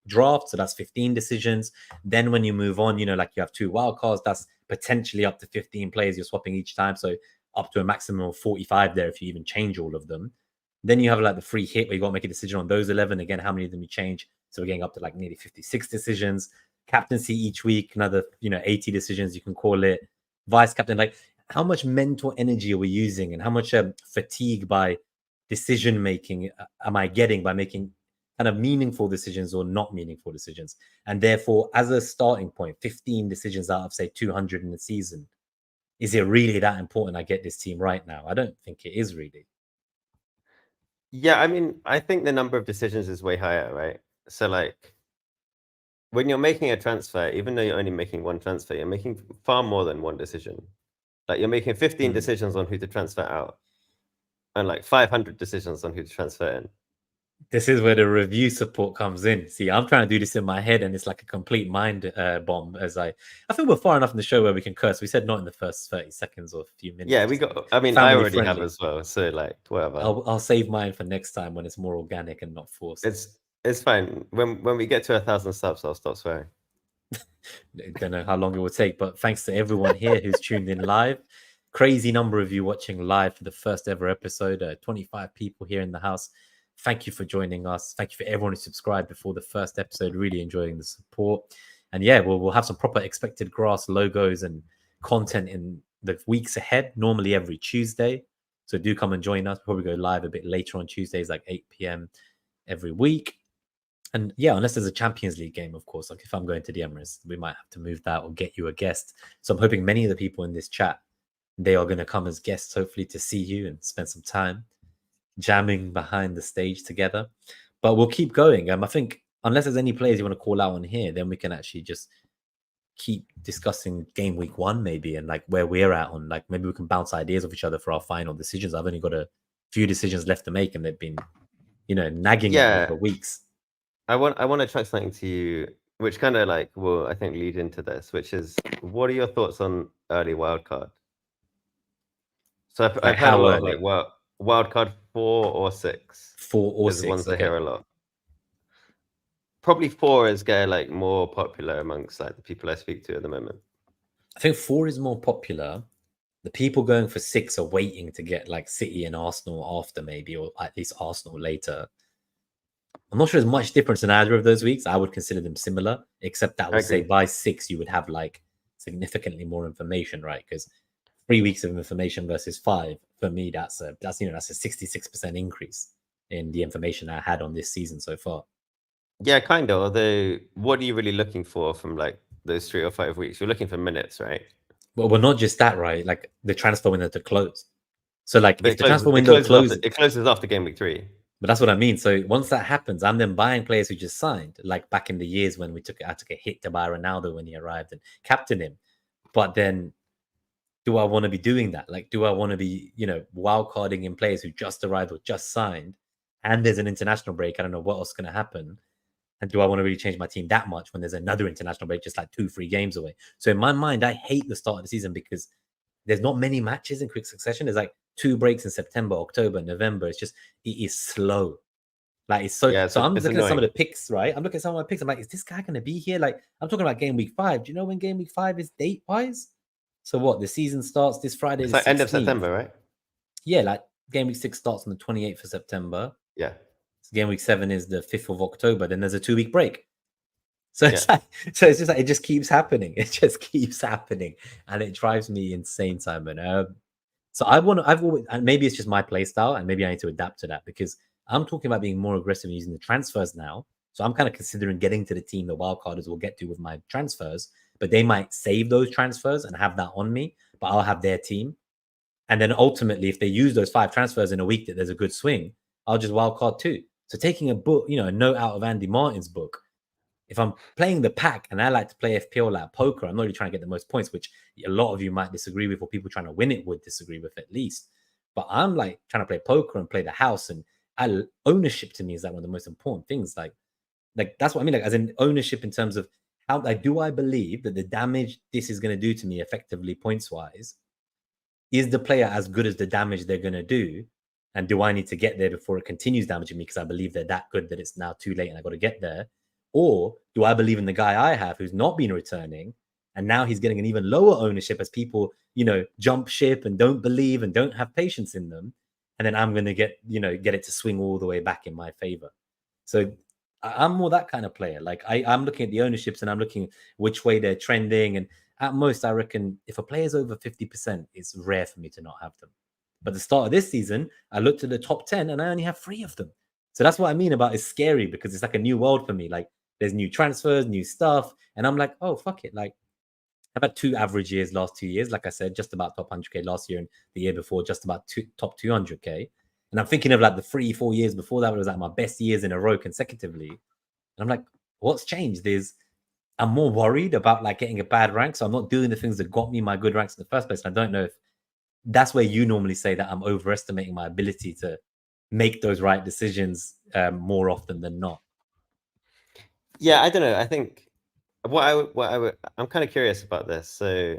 draft. So that's 15 decisions. Then when you move on, like you have 2 wild cards. That's potentially up to 15 players you're swapping each time. So up to a maximum of 45 there if you even change all of them. Then you have like the free hit where you got to make a decision on those 11. Again, how many of them you change? So we're getting up to like nearly 56 decisions. Captaincy each week, another 80 decisions you can call it. Vice captain, like how much mental energy are we using, and how much fatigue by decision making am I getting by making kind of meaningful decisions or not meaningful decisions? And therefore, as a starting point, 15 decisions out of say 200 in a season, is it really that important I get this team right now? I don't think it is really. Yeah, I mean, I think the number of decisions is way higher, right? So like when you're making a transfer, even though you're only making one transfer, you're making far more than one decision. Like you're making 15 decisions on who to transfer out, and like 500 decisions on who to transfer in. This is where the review support comes in. See, I'm trying to do this in my head, and it's like a complete mind bomb. I think we're far enough in the show where we can curse. We said not in the first 30 seconds or a few minutes. Yeah, we got. I mean, I already have as well. So like, whatever. I'll save mine for next time when it's more organic and not forced. It's fine. When we get to 1,000 subs, I'll stop swearing. Don't know how long it will take, but thanks to everyone here who's tuned in live. Crazy number of you watching live for the first ever episode. 25 people here in the house. Thank you for joining us. Thank you for everyone who subscribed before the first episode. Really enjoying the support. And yeah, we'll have some proper expected grass logos and content in the weeks ahead, normally every Tuesday. So do come and join us. We'll probably go live a bit later on Tuesdays, like 8 p.m. every week. And yeah, unless there's a Champions League game, of course, like if I'm going to the Emirates, we might have to move that or get you a guest. So I'm hoping many of the people in this chat, they are going to come as guests, hopefully, to see you and spend some time jamming behind the stage together. But we'll keep going. I think unless there's any players you want to call out on here, then we can actually just keep discussing game week 1 maybe, and like where we're at on, like maybe we can bounce ideas off each other for our final decisions. I've only got a few decisions left to make, and they've been, nagging at me for weeks. I want to try something to you, which kind of like will, I think, lead into this, which is, what are your thoughts on early wildcard? So I've heard a lot, like wildcard 4 or 6. 4 or 6. Ones I hear a lot. Probably 4 is like more popular amongst like the people I speak to at the moment. I think 4 is more popular. The people going for 6 are waiting to get like City and Arsenal after, maybe, or at least Arsenal later. I'm not sure there's much difference in either of those weeks. I would consider them similar, except that I would say by 6 you would have like significantly more information, right? Because 3 weeks of information versus 5, for me, that's a 66% increase in the information I had on this season so far. Yeah, kind of. Although, what are you really looking for from like those 3 or 5 weeks? You're looking for minutes, right? Well, not just that, right? Like the transfer window to close. So like if the transfer window closes, it closes after game week 3. But that's what I mean. So once that happens, I'm then buying players who just signed, like back in the years when I took a hit to buy Ronaldo when he arrived and captain him. But then, do I want to be doing that? Like, do I want to be, wildcarding in players who just arrived or just signed, and there's an international break? I don't know what else is going to happen. And do I want to really change my team that much when there's another international break just like 2-3 games away? So in my mind, I hate the start of the season because there's not many matches in quick succession. There's like 2 breaks in September, October, November. It is slow. Like it's so. Yeah, so I'm looking at some of the picks, right? I'm looking at some of my picks. I'm like, is this guy going to be here? Like, I'm talking about game week 5. Do you know when game week 5 is date wise? So what? The season starts this Friday. It's like end of September, right? Yeah, like game week 6 starts on the 28th of September. Yeah. So game week 7 is the 5th of October. Then there's a 2-week break. So it's like, it's just like it just keeps happening. It just keeps happening, and it drives me insane, Simon. So I've always, and maybe it's just my play style, and maybe I need to adapt to that because I'm talking about being more aggressive and using the transfers now. So I'm kind of considering getting to the team the wildcarders will get to with my transfers, but they might save those transfers and have that on me, but I'll have their team. And then ultimately, if they use those 5 transfers in a week that there's a good swing, I'll just wildcard 2. So taking a book, a note out of Andy Martin's book, if I'm playing the pack and I like to play FPL like poker, I'm not really trying to get the most points, which a lot of you might disagree with, or people trying to win it would disagree with at least. But I'm like trying to play poker and play the house, and ownership to me is like one of the most important things. Like that's what I mean. Like as in ownership in terms of how, like, do I believe that the damage this is going to do to me effectively points wise, is the player as good as the damage they're going to do? And do I need to get there before it continues damaging me because I believe they're that good that it's now too late and I got to get there? Or do I believe in the guy I have who's not been returning, and now he's getting an even lower ownership as people, jump ship and don't believe and don't have patience in them, and then I'm going to get it to swing all the way back in my favor. So I'm more that kind of player. Like I'm looking at the ownerships and I'm looking which way they're trending, and at most I reckon if a player's over 50%, it's rare for me to not have them. But at the start of this season, I looked at the top 10 and I only have 3 of them. So that's what I mean about it's scary, because it's like a new world for me. Like there's new transfers, new stuff. And I'm like, oh, fuck it. Like I've had 2 average years last 2 years. Like I said, just about top 100K last year, and the year before, just about top 200K. And I'm thinking of like the 3-4 years before that, it was like my best years in a row consecutively. And I'm like, what's changed is I'm more worried about like getting a bad rank. So I'm not doing the things that got me my good ranks in the first place. And I don't know if that's where you normally say that I'm overestimating my ability to make those right decisions more often than not. Yeah, I don't know. I think I'm kind of curious about this. So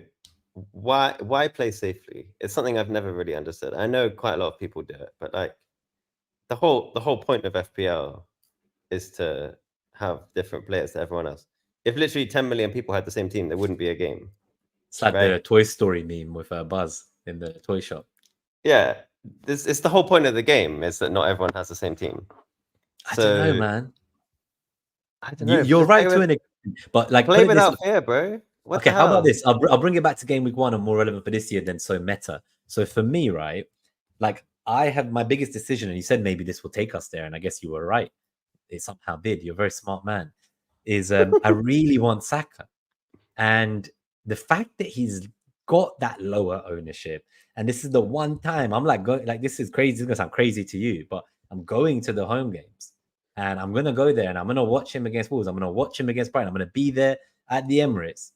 why play safely? It's something I've never really understood. I know quite a lot of people do it, but like the whole point of FPL is to have different players to everyone else. If literally 10 million people had the same team, there wouldn't be a game. It's like right? the Toy Story meme with Buzz in the toy shop. Yeah, it's the whole point of the game is that not everyone has the same team. I don't know, man. I don't know. You're right to an extent, but like play put it this without fear, bro. What okay, the how hell? about this? I'll bring it back to Game Week 1 and more relevant for this year than so meta. So for me, right, like I have my biggest decision, and you said maybe this will take us there, and I guess you were right. It somehow did. You're a very smart man. Is I really want Saka, and the fact that he's got that lower ownership, and this is the one time I'm like going like this is crazy. It's gonna sound crazy to you, but I'm going to the home games, and I'm gonna go there, and I'm gonna watch him against Wolves. I'm gonna watch him against Brighton. I'm gonna be there at the Emirates.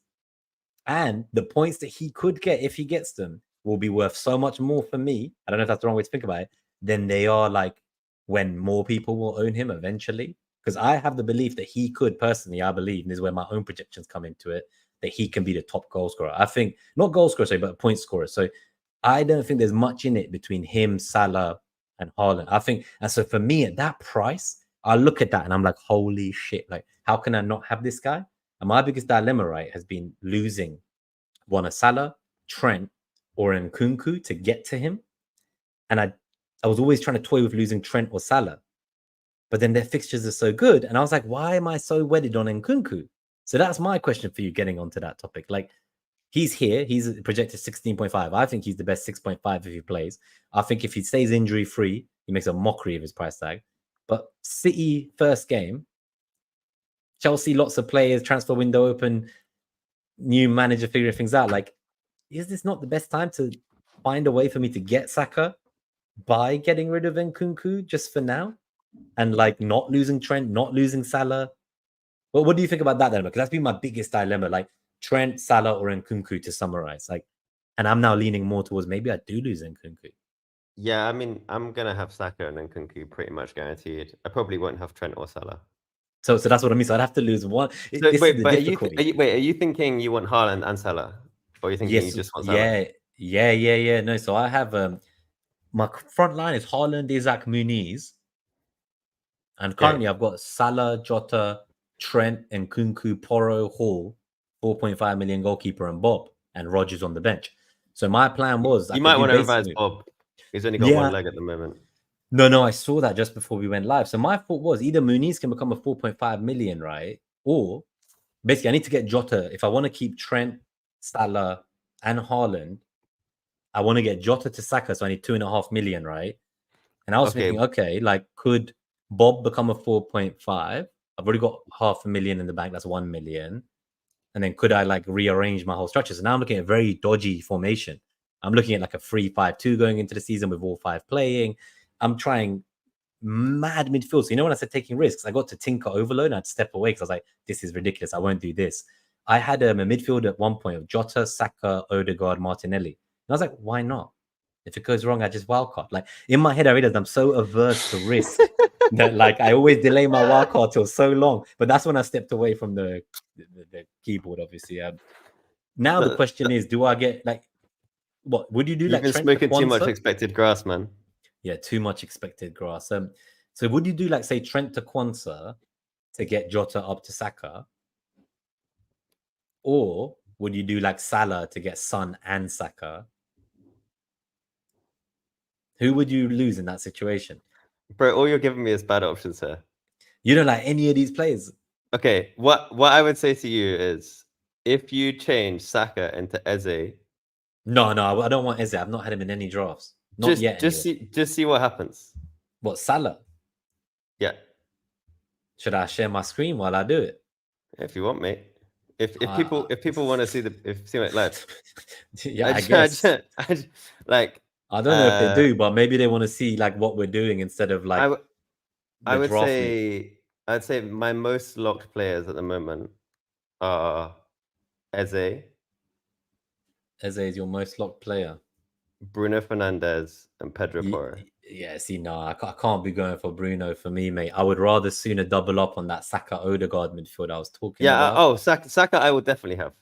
And the points that he could get if he gets them will be worth so much more for me. I don't know if that's the wrong way to think about it, than they are like when more people will own him eventually. Because I have the belief that he could personally, I believe, and this is where my own projections come into it, that he can be the top goal scorer. I think not goal scorer, sorry, but point scorer. So I don't think there's much in it between him, Salah, and Haaland. I think, and so for me at that price, I look at that and I'm like, holy shit! Like, how can I not have this guy? And my biggest dilemma, right, has been losing one a Salah, Trent, or Nkunku to get to him. And I was always trying to toy with losing Trent or Salah. But then their fixtures are so good. And I was like, why am I so wedded on Nkunku? So that's my question for you getting onto that topic. Like, he's here. He's projected 16.5. I think he's the best 6.5 if he plays. I think if he stays injury free, he makes a mockery of his price tag. But City first game, Chelsea, lots of players, transfer window open, new manager figuring things out. Like, is this not the best time to find a way for me to get Saka by getting rid of Nkunku just for now? And like not losing Trent, not losing Salah. Well, what do you think about that then? Because that's been my biggest dilemma. Like Trent, Salah, or Nkunku to summarize. Like, and I'm now leaning more towards maybe I do lose Nkunku. Yeah, I mean, I'm gonna have Saka and Nkunku pretty much guaranteed. I probably won't have Trent or Salah. So that's what I mean. So I'd have to lose one. So, This wait, is the but difficulty. are you thinking you want Haaland and Salah, or are you thinking you Yes, just want Salah? yeah. No, so I have my front line is Haaland, Isaac, Muniz, and currently I've got Salah, Jota, Trent, Nkunku, Porro, Hall, 4.5 million goalkeeper, and Bob, and Rogers on the bench. So my plan was You might want to revise Bob. He's only got one leg at the moment. No, I saw that just before we went live. So my thought was either Muniz can become a 4.5 million, right? Or basically I need to get Jota. If I want to keep Trent, Salah, and Haaland, I want to get Jota to Saka, so I need 2.5 million, right? And I was thinking, okay, like could Bob become a 4.5? I've already got 500,000 in the bank. That's 1 million. And then could I like rearrange my whole structure? So now I'm looking at a very dodgy formation. I'm looking at like a 3-5-2 going into the season with all five playing. I'm trying mad midfield. So, you know, when I said taking risks, I got to tinker overload and I'd step away because I was like, this is ridiculous. I won't do this. I had a midfield at one point of Jota, Saka, Odegaard, Martinelli. And I was like, why not? If it goes wrong, I just wildcard. Like in my head, I realized I'm so averse to risk that like I always delay my wildcard till so long. But that's when I stepped away from the keyboard, obviously. Now the question is, do I get like what would you do? You've like been Trent smoking to too much expected grass, man. Yeah, too much expected grass. So would you do like say Trent to Kwanzaa to get Jota up to Saka? Or would you do like Salah to get Son and Saka? Who would you lose in that situation? Bro, all you're giving me is bad options here. You don't like any of these players. Okay, what I would say to you is if you change Saka into Eze. No, I don't want Eze. I've not had him in any drafts. Not yet. Just see what happens. What, Salah? Yeah. Should I share my screen while I do it? If you want, mate. If people want to see it live. Yeah, I guess. Like I don't know if they do, but maybe they want to see like what we're doing instead of like I would say I'd say my most locked players at the moment are Eze. Eze is your most locked player. Bruno Fernandes and Pedro Porro. Yeah, see, no, I can't be going for Bruno for me, mate. I would rather sooner double up on that Saka Odegaard midfield I was talking Yeah. about. Saka, I will definitely have.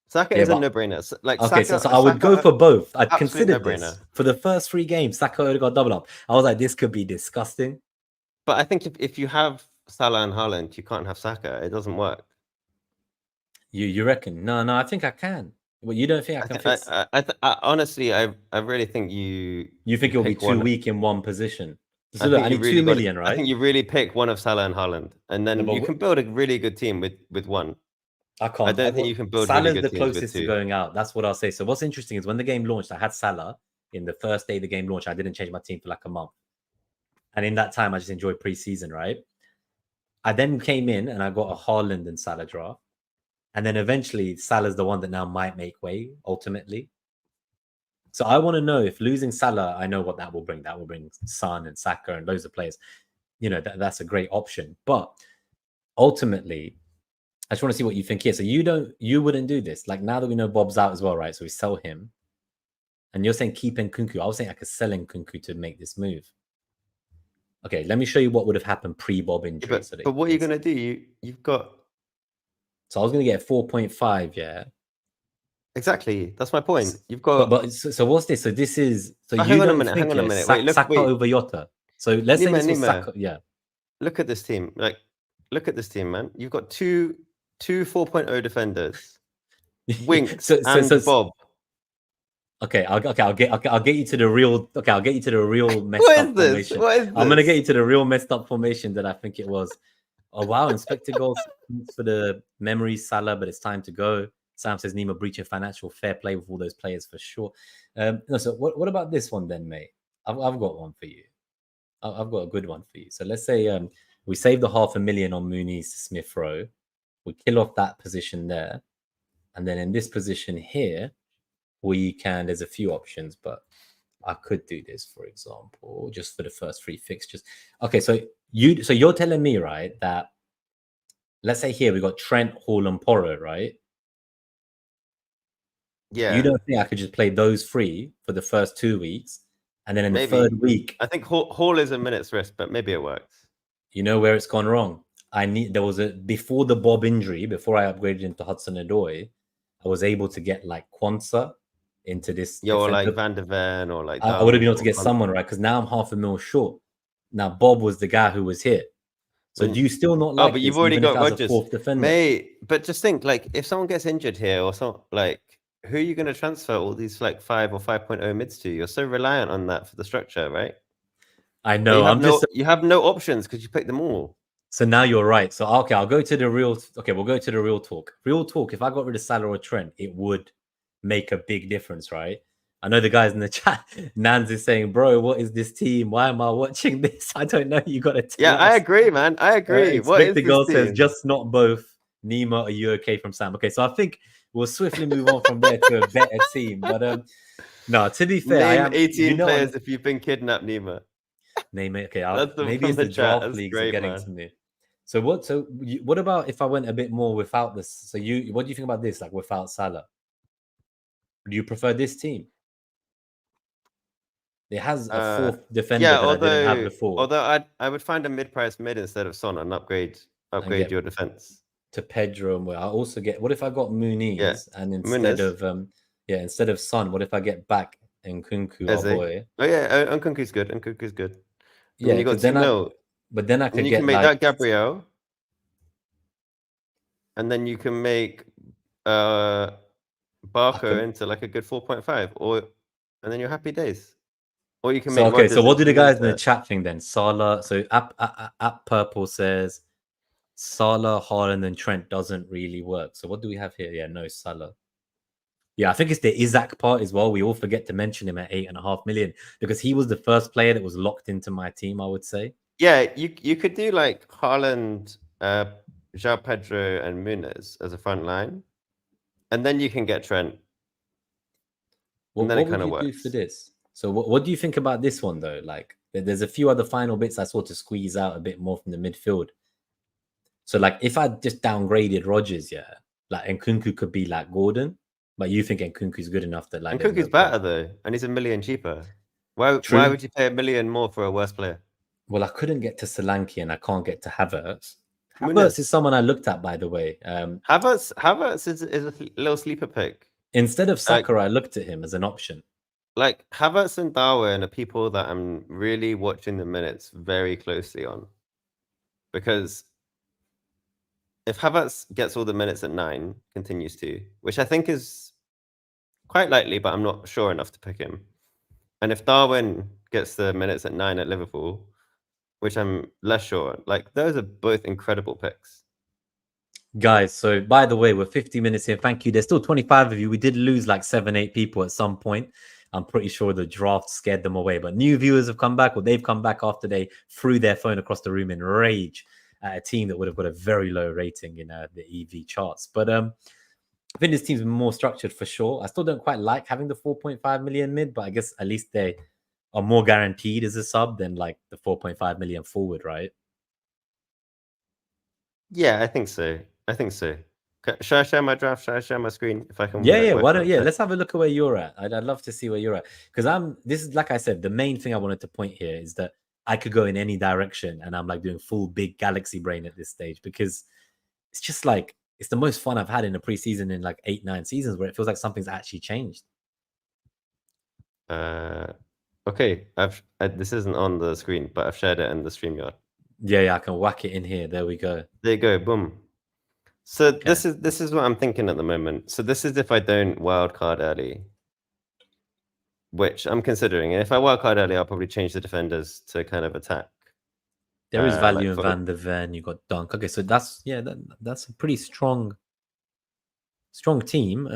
Saka Yeah, is a but no-brainer. Like okay, so I would go Saka, for both. I'd absolute considered no-brainer. this for the first 3 games. Saka Odegaard double up. I was like, this could be disgusting. But I think if you have Salah and Haaland, you can't have Saka. It doesn't work. You reckon? No, I think I can. Well, you don't think I can fix? Honestly, I really think you think it'll be pick too one. weak in one position? So I look, think I you need really 2 got. million, I think right? you really pick one of Salah and Haaland, and No, then you but can build a really good team with one. I I can't. don't think you can build really Salah's good the teams with closest to two. going out. That's what I'll say. So what's interesting is when the game launched, I had Salah in the first day the game launched. I didn't change my team for like a month, and in that time, I just enjoyed preseason. Right. I then came in and I got a Haaland and Salah draft, and then eventually Salah's the one that now might make way ultimately. So I want to know if losing Salah, I know what that will bring. That will bring Son and Saka and loads of players. You know that's a great option, but ultimately I just want to see what you think here. So you wouldn't do this. Like now that we know Bob's out as well, right? So we sell him. And you're saying keep Nkunku. I was saying I could sell Nkunku to make this move. Okay, let me show you what would have happened pre-Bob injury. Yeah, but what are you gonna do? You've got. So I was gonna get 4.5, yeah. Exactly. That's my point. You've got. But so what's this? So this is so hang you on a don't minute. think Hang on a yeah, minute. Wait. Look. Saka Wait. over Jota. So let's say this was Nima. Saka, yeah. Look at this team. Like, look at this team, man. You've got two 4.0 defenders, Winks and Bob. Okay, I'll get you to the real. Okay, I'll get you to the real messed What up is this? formation. What is this? I'm gonna get you to the real messed up formation that I think it was. Oh wow, Inspector goals for the memory Salah, but it's time to go. Sam says Nima breaching financial fair play with all those players for sure. No, so what about this one then, mate? I've got one for you. I've got a good one for you. So let's say we save the 500,000 on Mooney's Smith Rowe. We kill off that position there, and then in this position here, we can. There's a few options, but I could do this, for example, just for the first 3 fixtures. Okay, so you're telling me, right, that let's say here we got Trent, Hall, and Porro, right? Yeah. You don't think I could just play those 3 for the first 2 weeks, and then in the third week, I think Hall is a minute's risk, but maybe it works. You know where it's gone wrong. There was before the Bob injury, before I upgraded into Hudson-Odoi, I was able to get like Kwanzaa into this. Or like Van der Ven or like I would have been able to get someone, right? Because now I'm 500,000 short. Now Bob was the guy who was here. So do you still not like? But you've already got Rodgers, a 4th defender, mate. But just think, like, if someone gets injured here or something, like, who are you going to transfer all these like 5 or 5.0 mids to? You're so reliant on that for the structure, right? I know. You have no options because you pick them all. So now you're right. So okay, I'll go to the real. Okay, we'll go to the real talk. Real talk. If I got rid of Salah or Trent, it would make a big difference, right? I know the guys in the chat. Nans is saying, "Bro, what is this team? Why am I watching this? I don't know. You got to tell us." I agree, man. I agree. What is this girl team? says, "Just not both." Nima, are you okay from Sam? Okay, so I think we'll swiftly move on from there to a better team. But no, to be fair, name I am 18 players if you've been kidnapped, Nima. Name it. Okay, maybe it's the draft leagues are getting to me. So what about if I went a bit more without this? So what do you think about this? Like without Salah, do you prefer this team? It has a 4th defender that I didn't have before. Although I would find a mid-price mid instead of Son and upgrade your defense to Pedro. And I also get. What if I got Muniz and instead of Son, what if I get back Nkunku? Oh boy. Oh yeah, Nkunku's good. Nkunku's good. Yeah, you got but then I could get make that Gabriel, and then you can make Barco into like a good 4.5, and then you're happy days. Or you can make. So what do the guys in the chat think then? Salah. So App Purple says Salah, Haaland, and Trent doesn't really work. So what do we have here? Yeah, no Salah. Yeah, I think it's the Isaac part as well. We all forget to mention him at 8.5 million because he was the first player that was locked into my team, I would say. Yeah, you could do like Haaland, João Pedro, and Muniz as a front line, and then you can get Trent. What would you do for this? So what do you think about this one though? Like there's a few other final bits I sort of squeeze out a bit more from the midfield. So like if I just downgraded Rodgers, yeah, like Nkunku could be like Gordon, but you think Nkunku's good enough that like Nkunku's better though, and he's $1 million cheaper. Why True. would you pay $1 million more for a worse player? Well, I couldn't get to Solanke and I can't get to Havertz. Muniz. Havertz is someone I looked at, by the way. Havertz is a little sleeper pick. Instead of Like, Saka, I looked at him as an option. like Havertz and Darwin are people that I'm really watching the minutes very closely on. Because if Havertz gets all the minutes at 9, continues to, which I think is quite likely, but I'm not sure enough to pick him. And if Darwin gets the minutes at 9 at Liverpool, which I'm less sure, like those are both incredible picks. Guys, so by the way, we're 50 minutes in. Thank you. There's still 25 of you. We did lose like 7, 8 people at some point. I'm pretty sure the draft scared them away. But new viewers have come back, or they've come back after they threw their phone across the room in rage at a team that would have got a very low rating in the EV charts. But I think this team's more structured for sure. I still don't quite like having the 4.5 million mid, but I guess at least they are more guaranteed as a sub than like the 4.5 million forward, right? Yeah, I think so. Should I share my draft? Should I share my screen if I can? Yeah. Why don't? Yeah, let's have a look at where you're at. I'd love to see where you're at because this is like I said, the main thing I wanted to point here is that I could go in any direction, and I'm like doing full big galaxy brain at this stage because it's just like it's the most fun I've had in a preseason in like 8, 9 seasons where it feels like something's actually changed. Okay, this isn't on the screen, but I've shared it in the StreamYard. Yeah, I can whack it in here. There we go. There you go, boom. So okay. This is what I'm thinking at the moment. So this is if I don't wildcard early, which I'm considering. And if I wildcard early, I'll probably change the defenders to kind of attack. There is value in Van der Ven. You got Dunk. Okay, so that's that's a pretty strong team.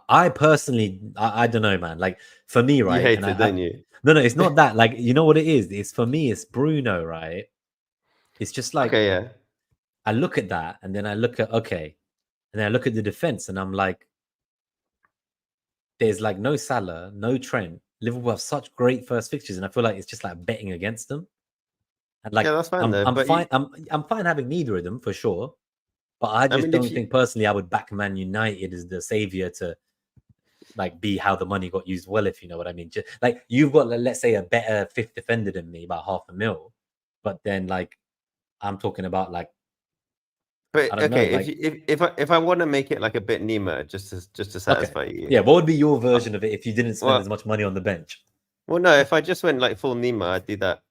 I personally, I don't know, man. Like for me, right? You hate it, don't you? No, it's not that. Like you know what it is. It's for me. It's Bruno, right? It's just like okay, yeah. I look at that, and then I look at and then I look at the defense, and I'm like, there's like no Salah, no Trent. Liverpool have such great first fixtures, and I feel like it's just like betting against them. And like, yeah, that's fine. I'm fine. I'm fine having neither of them for sure. But I just don't think personally I would back Man United as the savior to like be how the money got used well, if you know what I mean. Just like you've got, let's say, a better fifth defender than me, about $500,000, but then like I'm talking about like. But okay, know, if I want to make it like a bit Nima, just to satisfy you. Yeah, what would be your version of it if you didn't spend as much money on the bench? Well, no, if I just went like full Nima, I'd do that.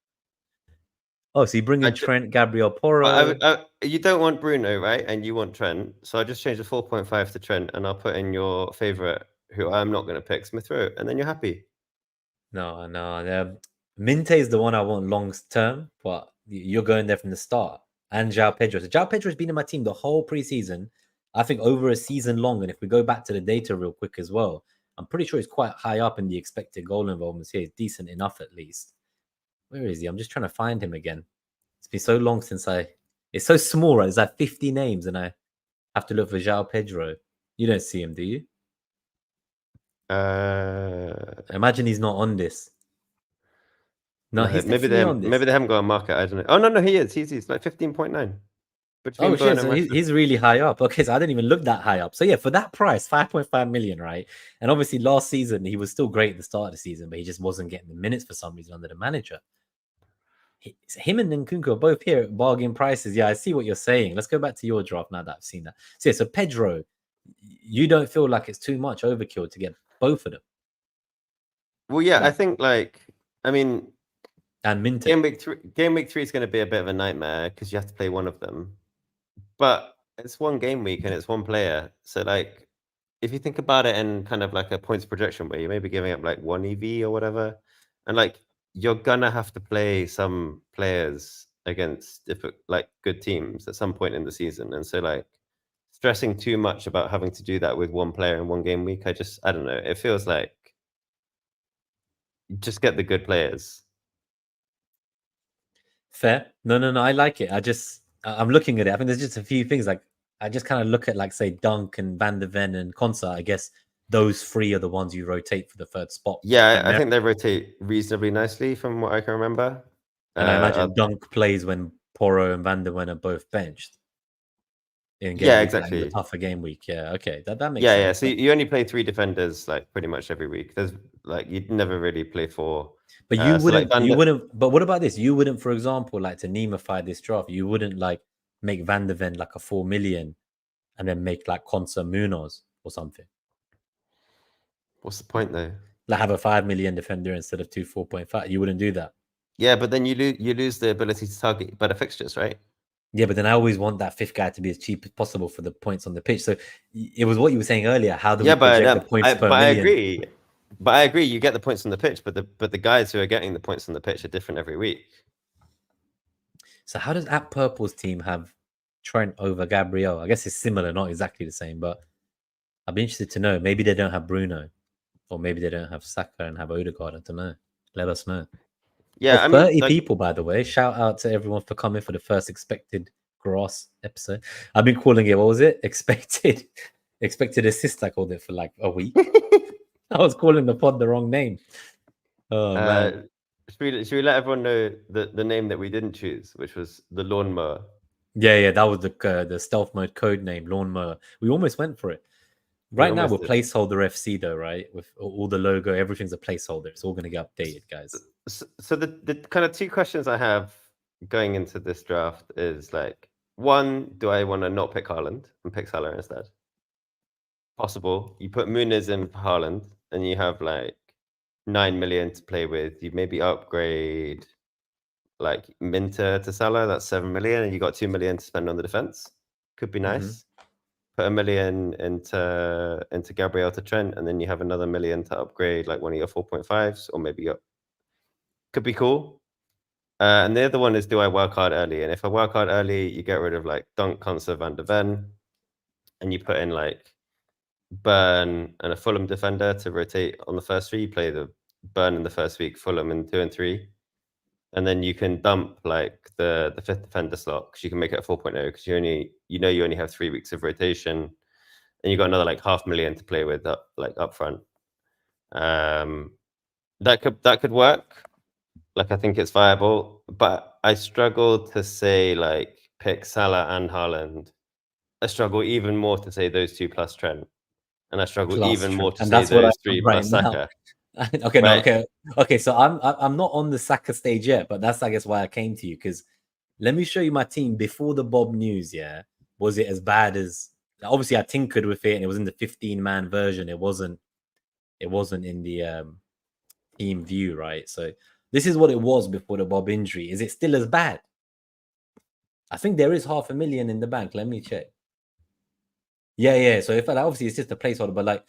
Oh, so you bring in Trent, Gabriel, Porro. You don't want Bruno, right? And you want Trent. So I just change the 4.5 to Trent, and I'll put in your favorite, who I'm not going to pick, Smith Rowe, and then you're happy. No. Minte is the one I want long term, but you're going there from the start. And João Pedro. So João Pedro has been in my team the whole preseason. I think over a season long. And if we go back to the data real quick as well, I'm pretty sure he's quite high up in the expected goal involvements here. He's decent enough at least. Where is he? I'm just trying to find him again. It's been so long since it's so small, right? There's like 50 names and I have to look for João Pedro. You don't see him, do you? Imagine he's not on this. No, he's maybe they haven't got a market. I don't know. Oh no, he is. He's like 15.9. Oh shit! So he's really high up. Okay, so I didn't even look that high up. So yeah, for that price, 5.5 million, right? And obviously last season he was still great at the start of the season, but he just wasn't getting the minutes for some reason under the manager. Him and Nkunku are both here at bargain prices. Yeah, I see what you're saying. Let's go back to your draft now that I've seen that. So yeah, so Pedro, you don't feel like it's too much overkill to get both of them? Well, yeah, I think and Minte. Game week 3 is going to be a bit of a nightmare because you have to play one of them. But it's one game week and it's one player. So like, if you think about it in kind of like a points projection where you may be giving up like 1 EV or whatever, and like you're gonna have to play some players against like good teams at some point in the season. And so like stressing too much about having to do that with one player in one game week, I don't know. It feels like just get the good players. Fair. No. I like it. I'm looking at it. I think there's just a few things like I just kind of look at like say Dunk and Van der Ven and Konsa. I guess those 3 are the ones you rotate for the third spot. Yeah, I think they rotate reasonably nicely from what I can remember. And I imagine Dunk plays when Porro and Van der Ven are both benched. in game Yeah, week, like in the exactly. tougher game week. Yeah, okay, that makes Yeah, sense. yeah. So you only play 3 defenders like pretty much every week. There's like you'd never really play 4. But So like you wouldn't. But what about this? You wouldn't, for example, like to Nemify this draft. You wouldn't like make Van de Ven like a 4 million, and then make like Consa Munoz or something. What's the point though? Like have a 5 million defender instead of 4.5. You wouldn't do that. Yeah, but then you lose the ability to target better fixtures, right? Yeah, but then I always want that fifth guy to be as cheap as possible for the points on the pitch. So it was what you were saying earlier. How do we project the points per I million? agree. But I agree, you get the points on the pitch, but the guys who are getting the points on the pitch are different every week. So how does At Purple's team have Trent over Gabriel? I guess it's similar, not exactly the same, but I'd be interested to know. Maybe they don't have Bruno, or maybe they don't have Saka and have Odegaard. I don't know. Let us know. Yeah, Oh, I mean, 30 like, people, by the way. Shout out to everyone for coming for the first expected grass episode. I've been calling it, what was it? Expected assist. I called it for like a week. I was calling the pod the wrong name. Oh man. should we let everyone know the name that we didn't choose, which was the Lawnmower? Yeah, that was the stealth mode code name, Lawnmower. We almost went for it. Right now, we're did. placeholder FC though, right? With all the logo, everything's a placeholder. It's all going to get updated, guys. So the kind of 2 questions I have going into this draft is like, one, do I want to not pick Haaland and pick Salah instead? Possible. You put Muniz in for Haaland, and you have like 9 million to play with. You maybe upgrade like Minter to Salah, that's 7 million, and you got 2 million to spend on the defense. Could be nice. Put 1 million into Gabriel to Trent, and then you have another 1 million to upgrade like one of your 4.5s, or maybe could be cool. And the other one is, do I work hard early? And if I work hard early, you get rid of like Dunk, Konsa, Van de Ven, and you put in like Burn and a Fulham defender to rotate on the first 3. You play the Burn in the first week, Fulham in 2 and 3. And then you can dump like the 5th defender slot, because you can make it a 4.0, because you only have 3 weeks of rotation, and you got another like 500,000 to play with up front. That could work. Like, I think it's viable, but I struggle to say like pick Salah and Haaland. I struggle even more to say those 2 plus Trent, and I struggle even more to and say that's what those I 3 right plus now. Saka. Okay, right? no, okay. So I'm not on the Saka stage yet, but that's I guess why I came to you, because let me show you my team before the Bob news. Yeah, was it as bad as? Obviously, I tinkered with it, and it was in the 15-man version. It wasn't in the team view, right? So this is what it was before the Bob injury. Is it still as bad? I think there is 500,000 in the bank. Let me check. Yeah. So if obviously it's just a placeholder, but like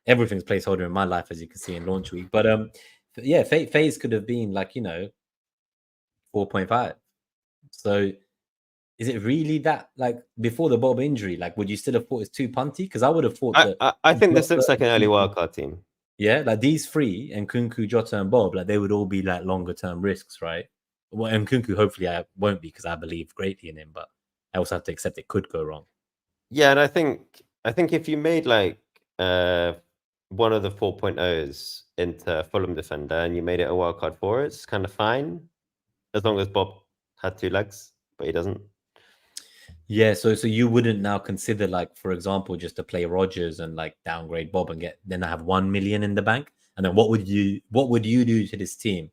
everything's placeholder in my life, as you can see in launch week. But yeah, phase could have been like 4.5. So is it really that, like, before the Bob injury? Like, would you still have thought it's too punty? Because I would have thought that I think this looks like an early wildcard team. Yeah, like these 3 and Kunku, Jota, and Bob, like they would all be like longer term risks, right? Well, and Kunku hopefully I won't be, because I believe greatly in him, but I also have to accept it could go wrong. Yeah, and I think if you made like one of the 4.0s into Fulham defender and you made it a wildcard 4, it's kind of fine, as long as Bob had 2 legs, but he doesn't. Yeah, so you wouldn't now consider, like, for example, just to play Rodgers and like downgrade Bob and then I have 1 million in the bank, and then what would you do to this team?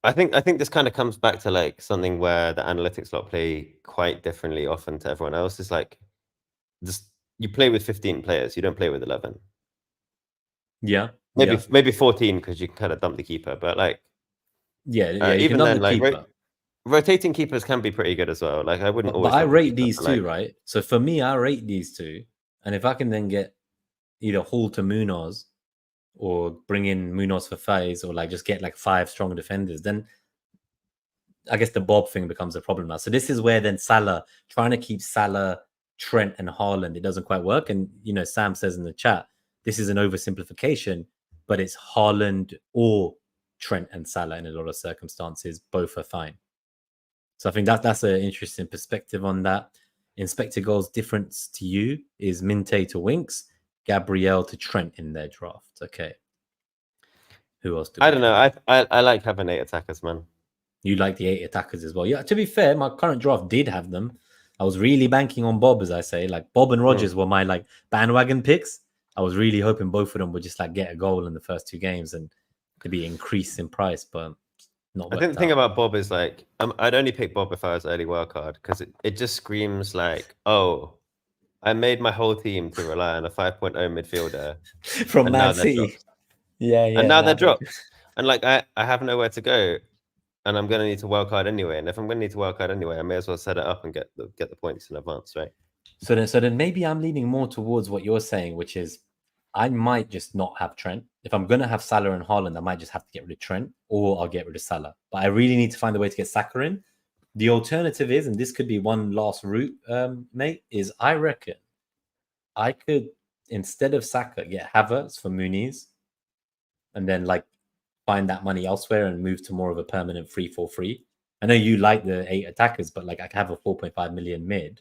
I think this kind of comes back to like something where the analytics lot play quite differently often to everyone else. Is like, just you play with 15 players, you don't play with 11. Yeah, maybe 14, because you can kind of dump the keeper, but like, yeah, you even can then, the like keeper. Rotating keepers can be pretty good as well. Like, I wouldn't always. But I dump rate keeper, these but, 2, right? So for me, I rate these 2, and if I can then get either Hall to Munoz, or bring in Munoz for Faze, or like just get like 5 strong defenders, then I guess the Bob thing becomes a problem now. So this is where then Salah, trying to keep Salah, Trent, and Haaland, it doesn't quite work. And Sam says in the chat, this is an oversimplification, but it's Haaland or Trent and Salah in a lot of circumstances. Both are fine. So I think that's an interesting perspective on that. Inspector Goals difference to you is Minte to Winks, Gabriel to Trent in their draft. Okay. Who else do we I don't know. have? I like having 8 attackers, man. You like the 8 attackers as well. Yeah, to be fair, my current draft did have them. I was really banking on Bob, as I say. Like Bob and Rogers were my like bandwagon picks. I was really hoping both of them would just like get a goal in the first 2 games and to be increased in price, but not I think the worked thing out. about Bob is like I'd only pick Bob if I was early wildcard because it just screams like, oh, I made my whole team to rely on a 5.0 midfielder From and Man now they're City. dropped. Yeah, And now they're nah, dropped. And like I have nowhere to go and I'm gonna need to wildcard anyway. And if I'm gonna need to wildcard anyway, I may as well set it up and get the points in advance, right? So then maybe I'm leaning more towards what you're saying, which is I might just not have Trent. If I'm gonna have Salah and Haaland, I might just have to get rid of Trent, or I'll get rid of Salah. But I really need to find a way to get Saka in. The alternative is, and this could be one last route, mate, is I reckon I could, instead of Saka, get Havertz for Muniz, and then like find that money elsewhere and move to more of a permanent 3-4-3. I know you like the 8 attackers, but like I could have a 4.5 million mid,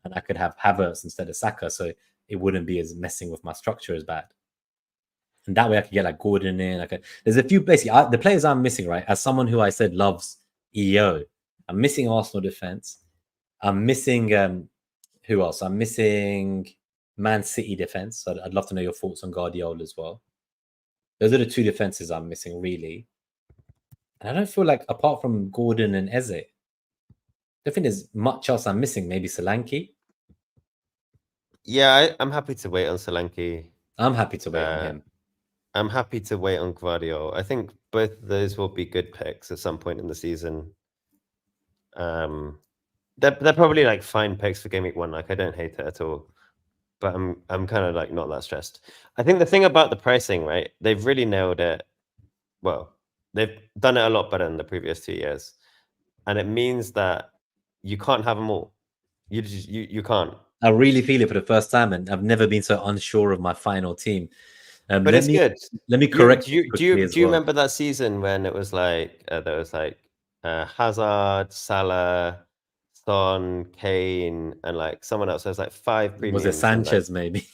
and I could have Havertz instead of Saka, so it wouldn't be as messing with my structure as bad. And that way I could get like Gordon in. There's a few basically the players I'm missing, right? As someone who I said loves EO, I'm missing Arsenal defense. I'm missing who else? I'm missing Man City defense. So I'd love to know your thoughts on Guardiola as well. Those are the 2 defenses I'm missing, really. And I don't feel like, apart from Gordon and Eze, I don't think there's much else I'm missing. Maybe Solanke. Yeah, I'm happy to wait on Solanke. I'm happy to wait on him. I'm happy to wait on Gvardiol. I think both of those will be good picks at some point in the season. They're probably like fine picks for Gameweek 1. Like I don't hate it at all, but I'm kind of like not that stressed. I think the thing about the pricing, right? They've really nailed it. Well, they've done it a lot better than the previous 2 years, and it means that you can't have them all. You can't. I really feel it for the first time, and I've never been so unsure of my final team. But it's good. Let me Do correct you quickly as well. remember that season when it was like there was like Hazard, Salah, Son, Kane, and like someone else? There was like 5 premiums. Was it Sanchez? Like, maybe.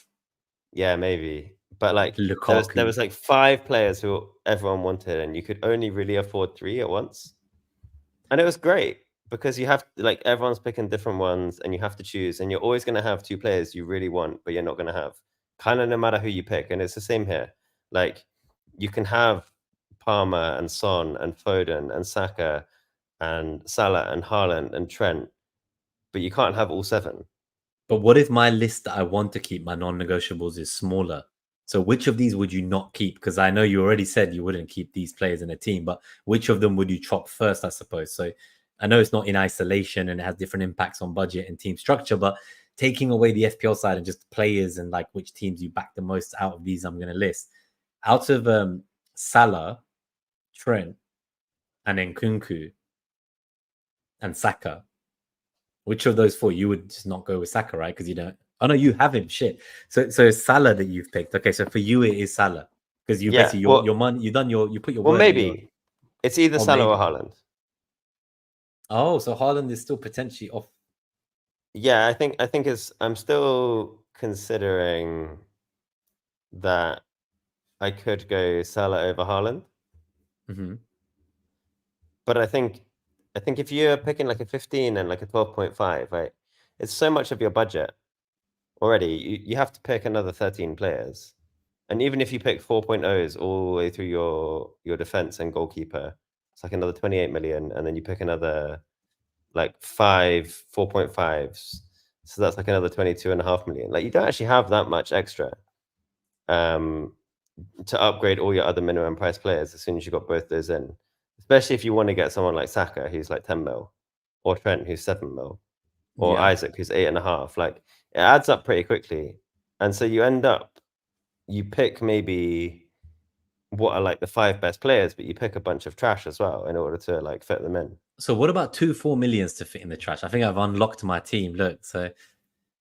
yeah, maybe. But like Lukaku. there was like 5 players who everyone wanted, and you could only really afford 3 at once. And it was great because you have like everyone's picking different ones, and you have to choose, and you're always going to have 2 players you really want, but you're not going to have. Kind of no matter who you pick, and it's the same here. Like you can have Palmer and Son and Foden and Saka and Salah and Haaland and Trent, but you can't have all 7. But what if my list that I want to keep, my non-negotiables, is smaller? So which of these would you not keep? Because I know you already said you wouldn't keep these players in a team, but which of them would you chop first, I suppose? So I know it's not in isolation and it has different impacts on budget and team structure, but taking away the FPL side and just players and like which teams you back the most out of these I'm going to list. Out of Salah, Trent, and then Nkunku and Saka, which of those 4 you would just not go with Saka, right? Because you don't. Oh no, you have him. Shit. So it's Salah that you've picked. Okay, so for you it is Salah because you basically your money. You put your. Well, word maybe it's either Salah maybe. or Haaland. Oh, so Haaland is still potentially off. Yeah, I think I'm still considering that I could go Salah over Haaland. Mm-hmm. But I think if you're picking like a 15 and like a 12.5, right? It's so much of your budget already. You have to pick another 13 players. And even if you pick 4.0s all the way through your defense and goalkeeper, it's like another 28 million. And then you pick another like 5 4.5s. So that's like another 22.5 million. Like you don't actually have that much extra to upgrade all your other minimum price players as soon as you got both those in. Especially if you want to get someone like Saka, who's like 10 mil, or Trent, who's 7 mil, or Isaac, who's 8.5. Like it adds up pretty quickly. And so you pick maybe what are like the 5 best players, but you pick a bunch of trash as well in order to like fit them in. So what about 4 millions to fit in the trash? I think I've unlocked my team. Look, so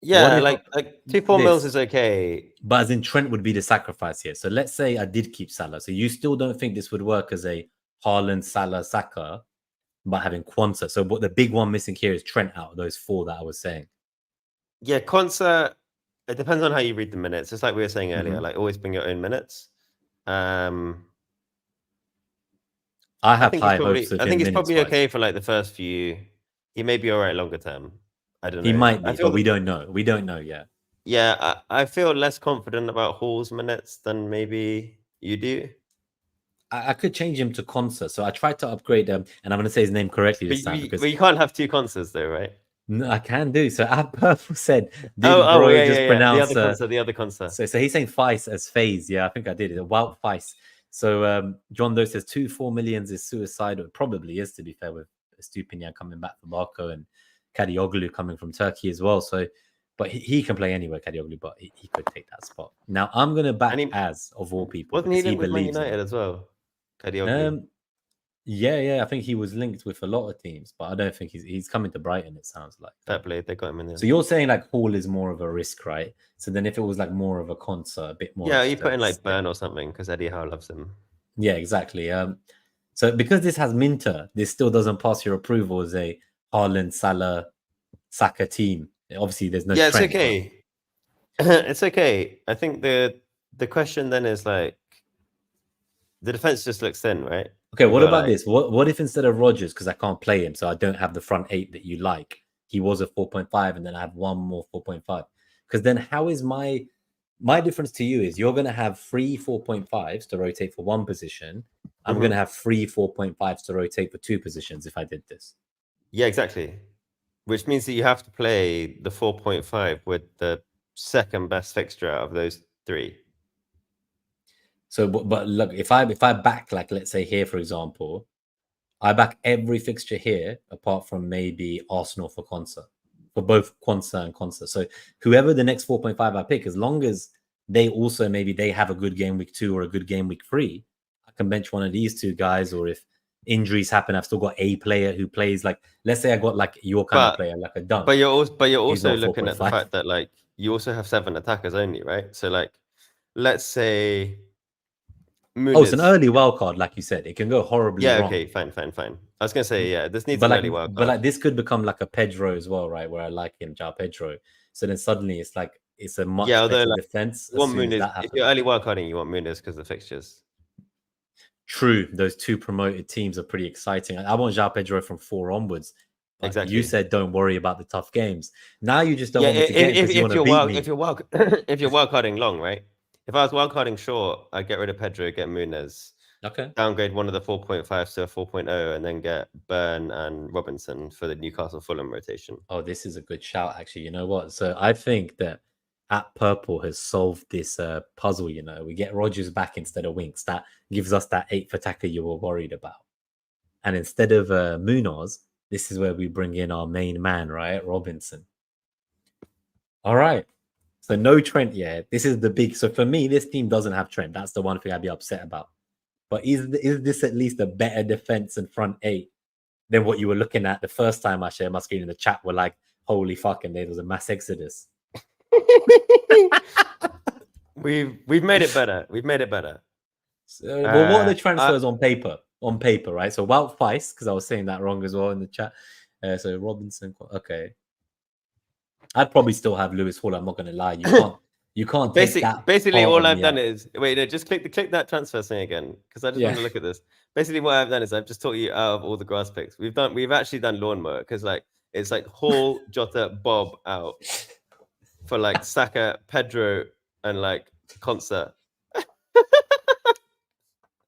yeah, like 2-4 mils is okay. But as in Trent would be the sacrifice here. So let's say I did keep Salah. So you still don't think this would work as a Haaland, Salah, Saka, but having Quanta. So what the big one missing here is Trent out of those 4 that I was saying. Yeah, Quanta, it depends on how you read the minutes. It's like we were saying earlier, like always bring your own minutes. I have high hopes of him. I think he's probably okay for like the first few. He may be all right longer term. I don't He know. might I be, feel but we don't know. We don't know yet. yeah, I feel less confident about Hall's minutes than maybe you do. I could change him to Consa. So I tried to upgrade him, and I'm going to say his name correctly this time because But you can't have two concerts though, right? no, I can do. So Ab Purple said, Oh, did bro yeah, just pronounce the other concert. So he's saying Feist as phase. Yeah, I think I did it. Wout Feist. So John Doe says 4 millions is suicide. It probably is, to be fair, with Stupinian coming back from Barco and Kadioglu coming from Turkey as well. So, but he can play anywhere, Kadioglu, but he could take that spot. Now I'm gonna back Az of all people Wasn't because he he linked with Man believes in United it. as well? Kadioglu. Yeah, I think he was linked with a lot of teams, but I don't think he's coming to Brighton. It sounds like. Fair play, they got him in there. So you're saying like Hall is more of a risk, right? So then if it was like more of a concert, a bit more. Yeah, you put in like Burn or something because Eddie Howe loves him. Yeah, exactly. So because this has Minter, this still doesn't pass your approval as a Haaland, Salah, Saka team. Obviously, there's no. Yeah, it's Trent, okay. It's okay. I think the question then is like the defense just looks thin, right? Okay, what about this? What if instead of Rodgers, because I can't play him, so I don't have the front 8 that you like, he was a 4.5, and then I have one more 4.5? Because then how is my difference to you is you're going to have 3 4.5s to rotate for one position. I'm going to have 3 4.5s to rotate for 2 positions if I did this. Yeah, exactly. Which means that you have to play the 4.5 with the second best fixture out of those 3. So, but look, if I back, like, let's say here, for example, I back every fixture here apart from maybe Arsenal for Quansah, for both Quansah and Quansah. So whoever the next 4.5 I pick, as long as they also maybe they have a good game week 2 or a good game week 3, I can bench one of these 2 guys. Or if injuries happen, I've still got a player who plays, like, let's say I got like your kind of player, like a Dunk. But you're also looking at the fact that like you also have 7 attackers only, right? So like, let's say Muniz, it's an early wild card, like you said. It can go horribly wrong. Okay, fine. I was gonna say, yeah, this needs an early wild card. But like this could become like a Pedro as well, right? Where I like him, João Pedro. So then suddenly it's like it's a much better defense. You want Muniz, if you're early wild carding, you want Muniz because of the fixtures. True, those 2 promoted teams are pretty exciting. I want João Pedro from 4 onwards. Exactly. You said don't worry about the tough games. Now you just don't want me to get because you want to beat me. If you're wild carding long, right? If I was wild carding short, I'd get rid of Pedro, get Muniz. Okay. Downgrade one of the 4.5 to a 4.0 and then get Burn and Robinson for the Newcastle Fulham rotation. Oh, this is a good shout, actually. You know what? So I think that at Purple has solved this puzzle. You know, we get Rodgers back instead of Winks. That gives us that 8th attacker you were worried about. And instead of Munoz, this is where we bring in our main man, right? Robinson. All right. So no Trent yet. This is the big. So for me, this team doesn't have Trent. That's the one thing I'd be upset about. But is this at least a better defense and front 8 than what you were looking at the first time I shared my screen in the chat? Were like, holy fucking, there was a mass exodus. We've made it better. So, well, what are the transfers on paper? On paper, right? So Wout Feist, because I was saying that wrong as well in the chat. So Robinson, okay. I'd probably still have Lewis Hall. I'm not going to lie. You can't take that. Basically, all I've done is just click that transfer thing again because I just want to look at this. Basically, what I've done is I've just taught you out of all the grass picks. We've actually done Lawnmower because like it's like Hall, Jota, Bob out for like Saka, Pedro, and like Concert.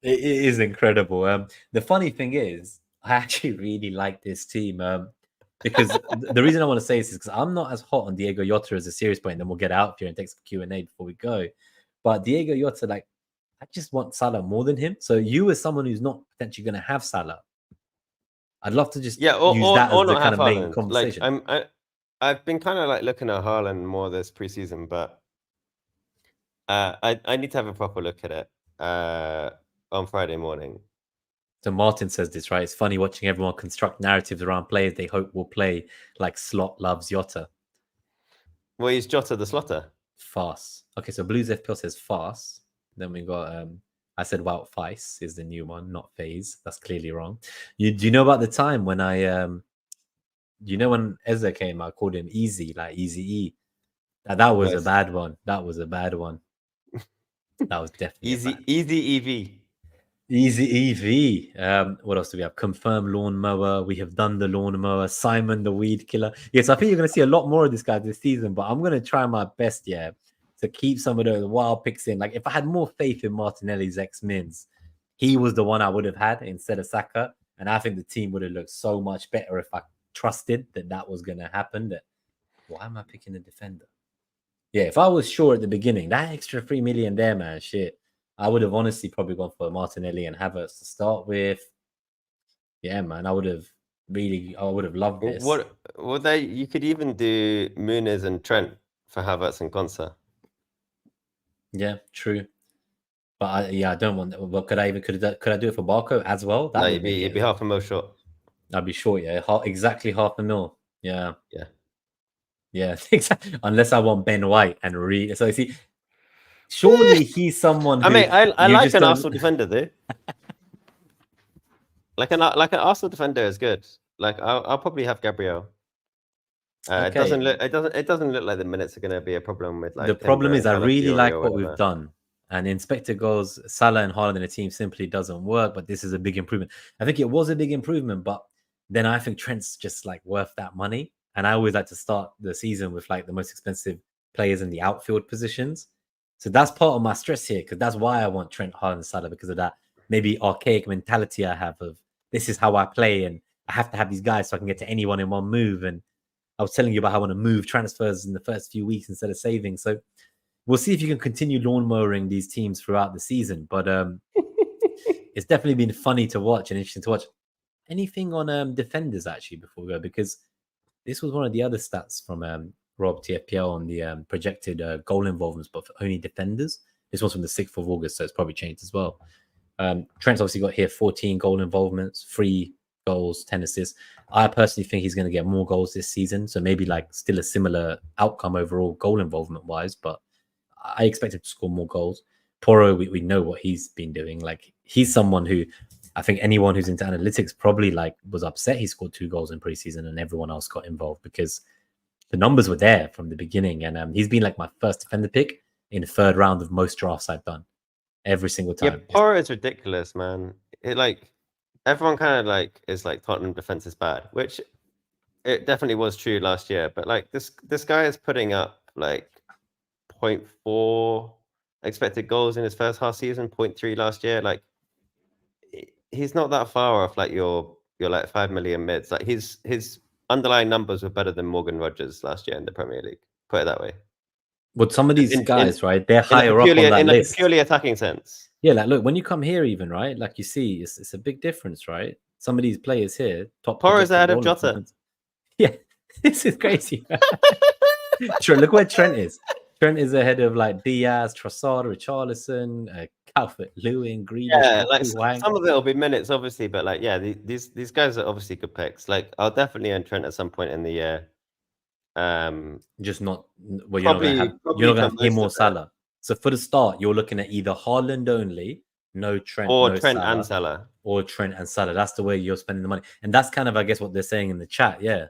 It is incredible. The funny thing is, I actually really like this team. Because the reason I want to say this is because I'm not as hot on Diego Jota as a serious point, and then we'll get out here and take some Q&A before we go. But Diego Jota, like, I just want Salah more than him. So you, as someone who's not potentially going to have Salah, I'd love to just use that as the kind of main conversation. Like, I've been kind of like looking at Haaland more this preseason, but I need to have a proper look at it on Friday morning. So Martin says this, right? It's funny watching everyone construct narratives around players they hope will play like Slot loves Jota. Well, he's Jota the Slotter. Fast. Okay, so Blues FPL says fast. Then we got, I said Wout Feist is the new one, not Phase. That's clearly wrong. Do you know about the time when when Ezra came, I called him Easy, like Easy E. That was a bad one. That was a bad one. That was definitely Easy EV. Easy EV. What else do we have? Confirmed lawnmower. We have done the lawnmower. Simon the weed killer. Yes, I think you're going to see a lot more of this guy this season, but I'm going to try my best, yeah, to keep some of those wild picks in. Like, if I had more faith in Martinelli's ex-mins, he was the one I would have had instead of Saka. And I think the team would have looked so much better if I trusted that was going to happen. That why am I picking the defender? Yeah, if I was sure at the beginning, that extra 3 million there, man, shit, I would have honestly probably gone for Martinelli and Havertz to start with. Yeah, man, I would have loved this. What you could even do Muniz and Trent for Havertz and Konsa. Yeah, true. But I don't want that. Well, could I do it for Barco as well? That would you'd be half a mil short. I'd be short, yeah. Exactly half a mil. Yeah. Yeah. Yeah, exactly. Unless I want Ben White and Reed. So you see, surely he's someone. I mean, I like an Arsenal defender though. like an Arsenal defender is good. Like I'll probably have Gabriel. It doesn't look like the minutes are going to be a problem with like. The problem is I really like what we've done, and Inspector goes Salah and Haaland in a team simply doesn't work. But this is a big improvement. I think it was a big improvement, but then I think Trent's just like worth that money. And I always like to start the season with like the most expensive players in the outfield positions. So that's part of my stress here, because that's why I want Trent, Haaland, Salah, because of that maybe archaic mentality I have of this is how I play, and I have to have these guys so I can get to anyone in one move. And I was telling you about how I want to move transfers in the first few weeks instead of saving. So we'll see if you can continue lawnmowering these teams throughout the season. But it's definitely been funny to watch and interesting to watch. Anything on defenders actually before we go, because this was one of the other stats from Rob TFPL on the projected goal involvements, but for only defenders. This was from the 6th of August, so it's probably changed as well. Trent's obviously got here 14 goal involvements, 3 goals, 10 assists. I personally think he's going to get more goals this season, so maybe like still a similar outcome overall goal involvement wise, but I expect him to score more goals. Porro, we know what he's been doing. Like, he's someone who I think anyone who's into analytics probably like was upset he scored 2 goals in preseason and everyone else got involved, because the numbers were there from the beginning. And he's been like my first defender pick in the 3rd round of most drafts I've done every single time. Yeah, Porro is ridiculous, man. It like everyone kind of like is like Tottenham defense is bad, which it definitely was true last year. But like this guy is putting up like 0.4 expected goals in his first half season, 0.3 last year. Like he's not that far off like your like 5 million mids. Like his underlying numbers were better than Morgan Rogers last year in the Premier League. Put it that way. But some of these guys, right? They're higher up on that list. In a purely attacking sense. Yeah, like look, when you come here, even right, like you see, it's a big difference, right? Some of these players here, top. Porro's ahead of Jota. Yeah, this is crazy. Sure, look where Trent is. Trent is ahead of like Diaz, Trossard, Richarlison, Calvert-Lewin, Grealish. Yeah, like some of it will be minutes, obviously, but like, yeah, these guys are obviously good picks. Like, I'll definitely own Trent at some point in the year. Just not. Well, you're not gonna have him or Salah. So for the start, you're looking at either Haaland only, no Trent, or no Trent Salah, and Salah, or Trent and Salah. That's the way you're spending the money, and that's kind of, I guess, what they're saying in the chat. Yeah,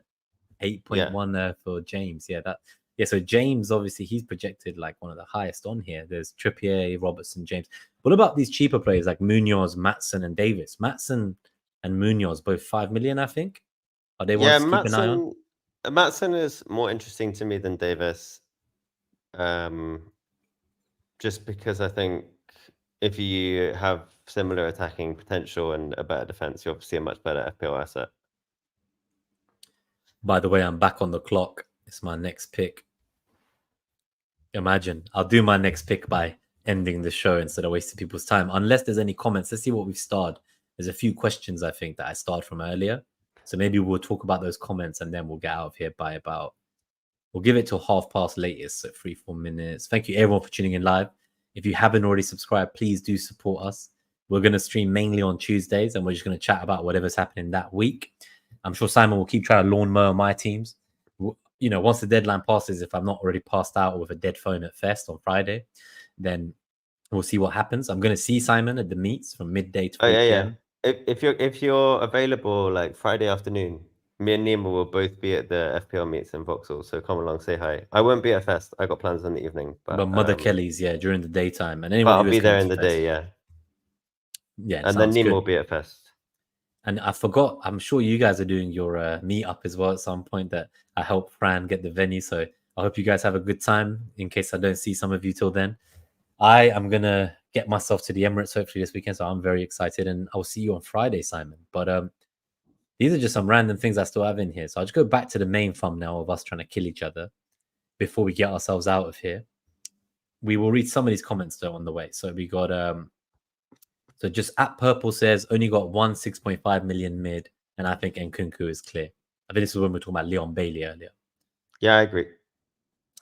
8.1 there for James. Yeah, that. Yeah, so James, obviously, he's projected like one of the highest on here. There's Trippier, Robertson, James. What about these cheaper players like Munoz, Maatsen, and Davis? Maatsen and Munoz, both 5 million, I think. Are they ones to keep an eye on? Maatsen is more interesting to me than Davis. Just because I think if you have similar attacking potential and a better defense, you're obviously a much better FPL asset. By the way, I'm back on the clock. It's my next pick. Imagine, I'll do my next pick by ending the show instead of wasting people's time. Unless there's any comments, let's see what we've starred. There's a few questions, I think, that I starred from earlier. So maybe we'll talk about those comments and then we'll get out of here by about... We'll give it till past latest, so 3-4 minutes. Thank you, everyone, for tuning in live. If you haven't already subscribed, please do support us. We're going to stream mainly on Tuesdays, and we're just going to chat about whatever's happening that week. I'm sure Simon will keep trying to lawnmower my teams. You know, once the deadline passes, if I'm not already passed out with a dead phone at Fest on Friday, then we'll see what happens. I'm going to see Simon at the meets from midday to 4 p.m. If you're available like Friday afternoon, me and Nima will both be at the FPL meets in Vauxhall, so come along, say hi. I won't be at Fest. I got plans in the evening, but Mother Kelly's, yeah, during the daytime, and anyone I'll be there in the day, yeah. Yeah, And then sounds Nima good. will be at Fest. And I forgot, I'm sure you guys are doing your meetup as well at some point that I helped Fran get the venue. So I hope you guys have a good time in case I don't see some of you till then. I am going to get myself to the Emirates hopefully this weekend. So I'm very excited and I'll see you on Friday, Simon. But these are just some random things I still have in here. So I'll just go back to the main thumbnail of us trying to kill each other before we get ourselves out of here. We will read some of these comments though on the way. So we got so just at Purple says only got one 6.5 million mid, and I think Nkunku is clear. I think this is when we were talking about Leon Bailey earlier. Yeah, I agree.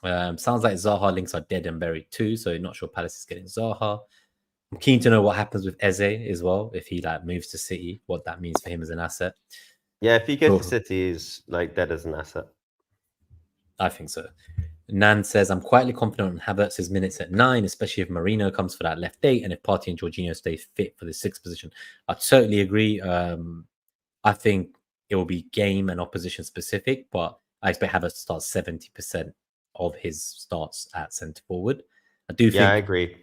Sounds like Zaha links are dead and buried too, so not sure Palace is getting Zaha. I'm keen to know what happens with Eze as well, if he like moves to City, what that means for him as an asset. Yeah, if he goes to City, he's like dead as an asset. I think so. Nan says, I'm quietly confident on Havertz's minutes at 9, especially if Marino comes for that left 8 and if Partey and Jorginho stay fit for the 6th position. I totally agree. I think it will be game and opposition specific, but I expect Havertz to start 70% of his starts at centre forward. I do think I agree.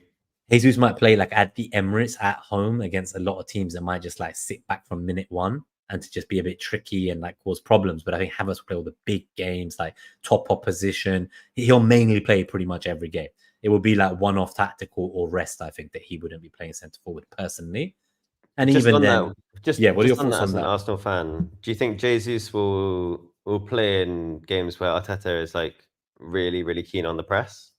Jesus might play like at the Emirates at home against a lot of teams that might just like sit back from minute 1 and to just be a bit tricky and like cause problems. But I think Havertz will play all the big games, like top opposition. He'll mainly play pretty much every game. It will be like one-off tactical or rest. I think that he wouldn't be playing centre forward personally. And Just even on then, that, just yeah. What are your on thoughts that, on as an that? Arsenal fan, do you think Jesus will play in games where Arteta is like really, really keen on the press?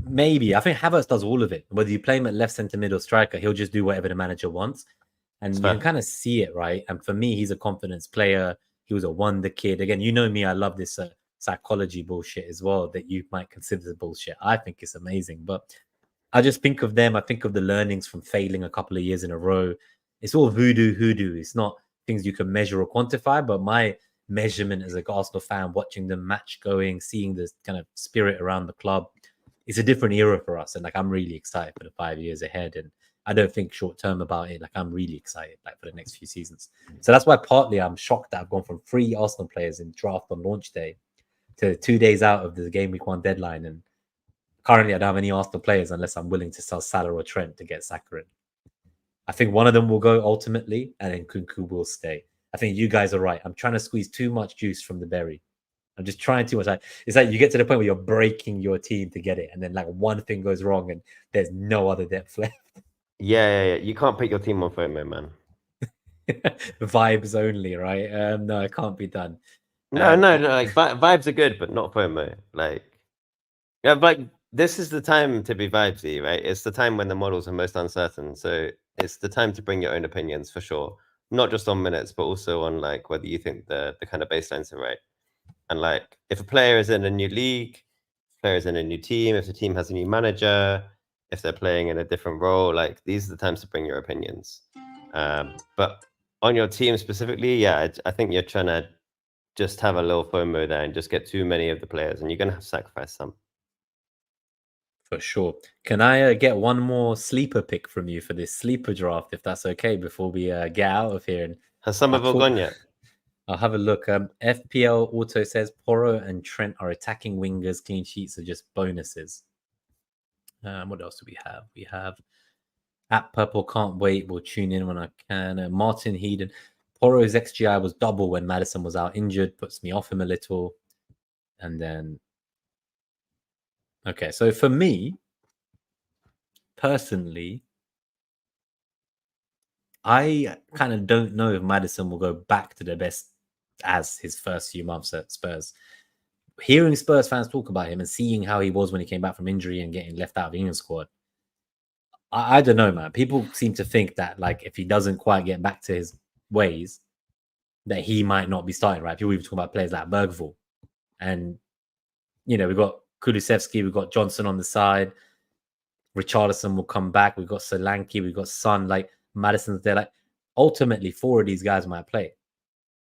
Maybe. I think Havertz does all of it. Whether you play him at left centre mid or striker, he'll just do whatever the manager wants. And you can kind of see it, right? And for me, he's a confidence player. He was a wonder kid. Again, you know me, I love this psychology bullshit as well that you might consider bullshit. I think it's amazing. But I just think of them. I think of the learnings from failing a couple of years in a row. It's all hoodoo. It's not things you can measure or quantify. But my measurement as a Arsenal fan, watching the match going, seeing the kind of spirit around the club, it's a different era for us. And like, I'm really excited for the 5 years ahead. And I don't think short term about it. Like, I'm really excited like for the next few seasons. So that's why partly I'm shocked that I've gone from 3 Arsenal players in draft on launch day to 2 days out of the game week 1 deadline. And currently I don't have any Arsenal players unless I'm willing to sell Salah or Trent to get Saka in. I think one of them will go ultimately, and then Kunku will stay. I think you guys are right. I'm trying to squeeze too much juice from the berry. I'm just trying too much. It's like you get to the point where you're breaking your team to get it, and then like one thing goes wrong, and there's no other depth left. Yeah. You can't put your team on FOMO, man. Vibes only, right? No, it can't be done. No. Like vibes are good, but not FOMO. Like, yeah, like this is the time to be vibesy, right? It's the time when the models are most uncertain. So it's the time to bring your own opinions for sure. Not just on minutes, but also on like whether you think the kind of baselines are right. And like if a player is in a new league, player is in a new team, if the team has a new manager, if they're playing in a different role, like these are the times to bring your opinions. But on your team specifically, yeah, I think you're trying to just have a little FOMO there and just get too many of the players, and you're going to have to sacrifice some. For sure. Can I get one more sleeper pick from you for this sleeper draft, if that's okay, before we get out of here? And Has Somerville gone yet? I'll have a look. FPL Auto says Porro and Trent are attacking wingers. Clean sheets are just bonuses. What else do we have? We have at Purple. Can't wait. We'll tune in when I can. Martin Heeden. Porro's XGI was double when Madison was out injured. Puts me off him a little. And then, okay. So for me, personally, I kind of don't know if Madison will go back to the best as his first few months at Spurs. Hearing Spurs fans talk about him and seeing how he was when he came back from injury and getting left out of the England squad, I don't know, man. People seem to think that like if he doesn't quite get back to his ways, that he might not be starting, right? People even talk about players like Bergvall. And, you know, we've got Kulusevski, we've got Johnson on the side. Richarlison will come back. We've got Solanke, we've got Son, like Madison's there. Like ultimately, 4 of these guys might play.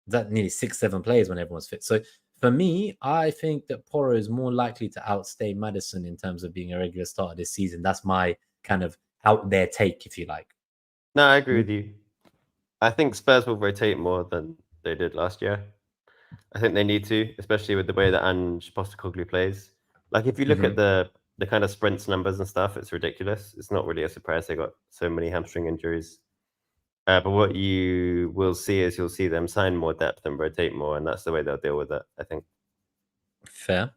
That nearly 6-7 players when everyone's fit. So for me, I think that Porro is more likely to outstay Madison in terms of being a regular starter this season. That's my kind of out there take, if you like. No, I agree with you. I think Spurs will rotate more than they did last year. I think they need to, especially with the way that Ange Postecoglou plays. Like if you look at the the kind of sprints numbers and stuff, it's ridiculous. It's not really a surprise they got so many hamstring injuries. But what you will see is you'll see them sign more depth and rotate more, and that's the way they'll deal with it, I think. Fair.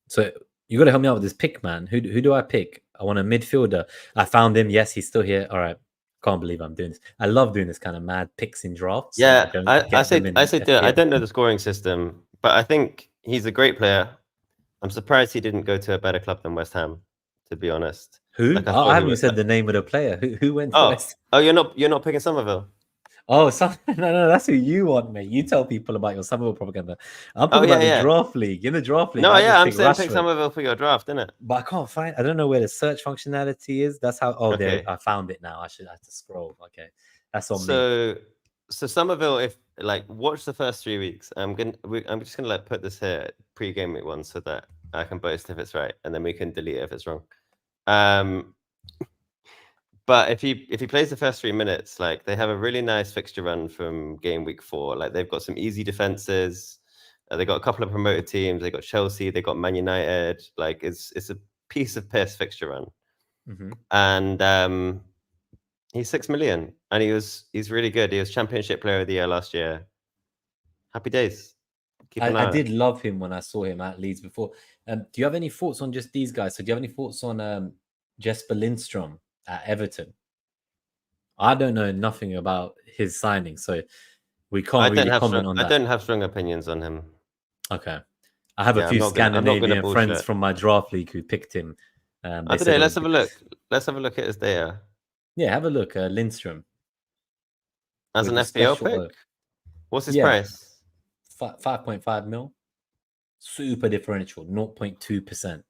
So you got to help me out with this pick, man. Who do I pick? I want a midfielder. I found him. Yes, he's still here. All right. Can't believe I'm doing this. I love doing this kind of mad picks in drafts. Yeah, don't I get say them I in say do it. I FPL. don't know the scoring system, but I think he's a great player. I'm surprised he didn't go to a better club than West Ham, to be honest. Who? Like, I I thought he haven't even would. said the name of the player. Who went to Oh, West? you're not picking Somerville. Oh, no, that's who you want, mate. You tell people about your Somerville propaganda. I'm Oh talking yeah, about the yeah. draft league. In the draft league, No, I yeah, just I'm picked saying pick Rashford, Somerville for your draft, innit? but I can't find. I don't know where the search functionality is. That's how. Oh, there. Okay. I found it now. I should have to scroll. Okay, that's on me. So Somerville, if like watch the first 3 weeks. I'm just gonna like put this here pre-game week one so that I can boast if it's right, and then we can delete it if it's wrong. But if he plays the first 3 minutes, like they have a really nice fixture run from game week 4. Like they've got some easy defenses. They got a couple of promoted teams. They got Chelsea. They got Man United. Like it's a piece of piss fixture run. Mm-hmm. And he's 6 million, and he's really good. He was Championship Player of the Year last year. Happy days. Keep an eye I on did it. love him when I saw him at Leeds before. Do you have any thoughts on just these guys? So do you have any thoughts on Jesper Lindstrom at Everton? I don't know nothing about his signing, so we can't really comment on that. I don't have strong opinions on him. Okay. I have a few I'm not Scandinavian gonna friends bullshit. from my draft league who picked him. I don't know. Let's have a look. Let's have a look at his data. Yeah, have a look. Lindstrom. As an FPL pick? What's his price? 5.5 mil. Super differential, 0.2%.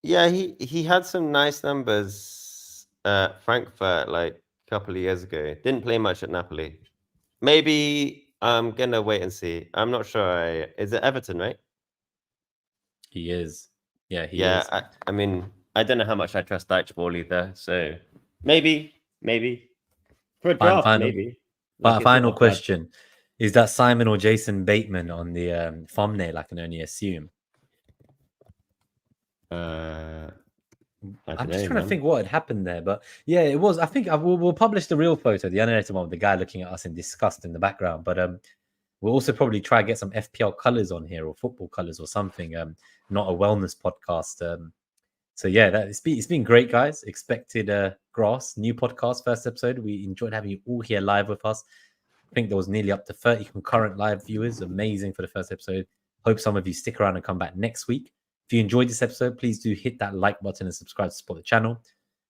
Yeah, he had some nice numbers at Frankfurt like a couple of years ago. Didn't play much at Napoli. Maybe I'm gonna wait and see. I'm not sure. Is it Everton, right? He is. Yeah, he is. I mean, I don't know how much I trust Dyche Ball either. So maybe for a draft, maybe. But a final question: is that Simon or Jason Bateman on the thumbnail? I can only assume. I'm just trying to think what had happened there, but yeah, it was. I think we'll publish the real photo, the unedited one, with the guy looking at us in disgust in the background. But we'll also probably try to get some FPL colors on here or football colors or something. Not a wellness podcast. So yeah, it's been great, guys. Expected Grass, new podcast, first episode. We enjoyed having you all here live with us. I think there was nearly up to 30 concurrent live viewers. Amazing for the first episode. Hope some of you stick around and come back next week. If you enjoyed this episode, please do hit that like button and subscribe to support the channel.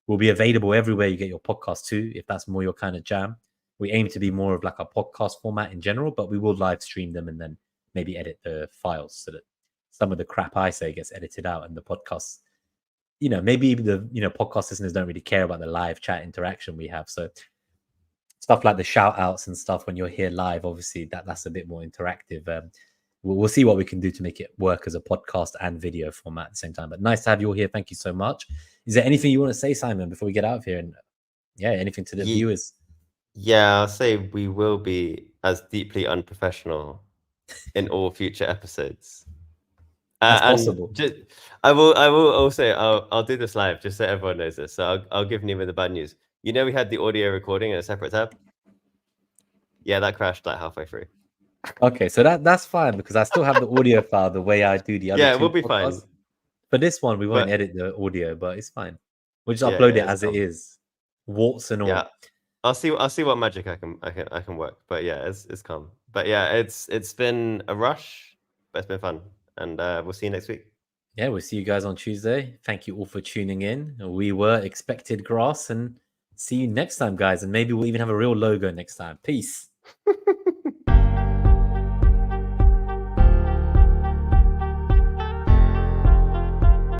We'll be available everywhere you get your podcast too, if that's more your kind of jam. We aim to be more of like a podcast format in general, but we will live stream them and then maybe edit the files so that some of the crap I say gets edited out and the podcasts, maybe the podcast listeners don't really care about the live chat interaction we have. So stuff like the shout outs and stuff when you're here live, obviously that's a bit more interactive. We'll see what we can do to make it work as a podcast and video format at the same time. But nice to have you all here. Thank you so much. Is there anything you want to say, Simon, before we get out of here? And yeah, anything to the viewers? Yeah, I'll say we will be as deeply unprofessional in all future episodes. That's possible. I will also I'll do this live just so everyone knows this. So I'll give Nima the bad news. We had the audio recording in a separate tab. Yeah, that crashed like halfway through. Okay, so that's fine because I still have the audio file the way I do the other. Yeah, we'll be fine. For this one, we won't edit the audio, but it's fine. We'll just upload it as it is, warts and all. Yeah, I'll see what magic I can work. But yeah, it's calm. But yeah, it's been a rush, but it's been fun, and we'll see you next week. Yeah, we'll see you guys on Tuesday. Thank you all for tuning in. We were Expected Grass, and see you next time, guys. And maybe we'll even have a real logo next time. Peace.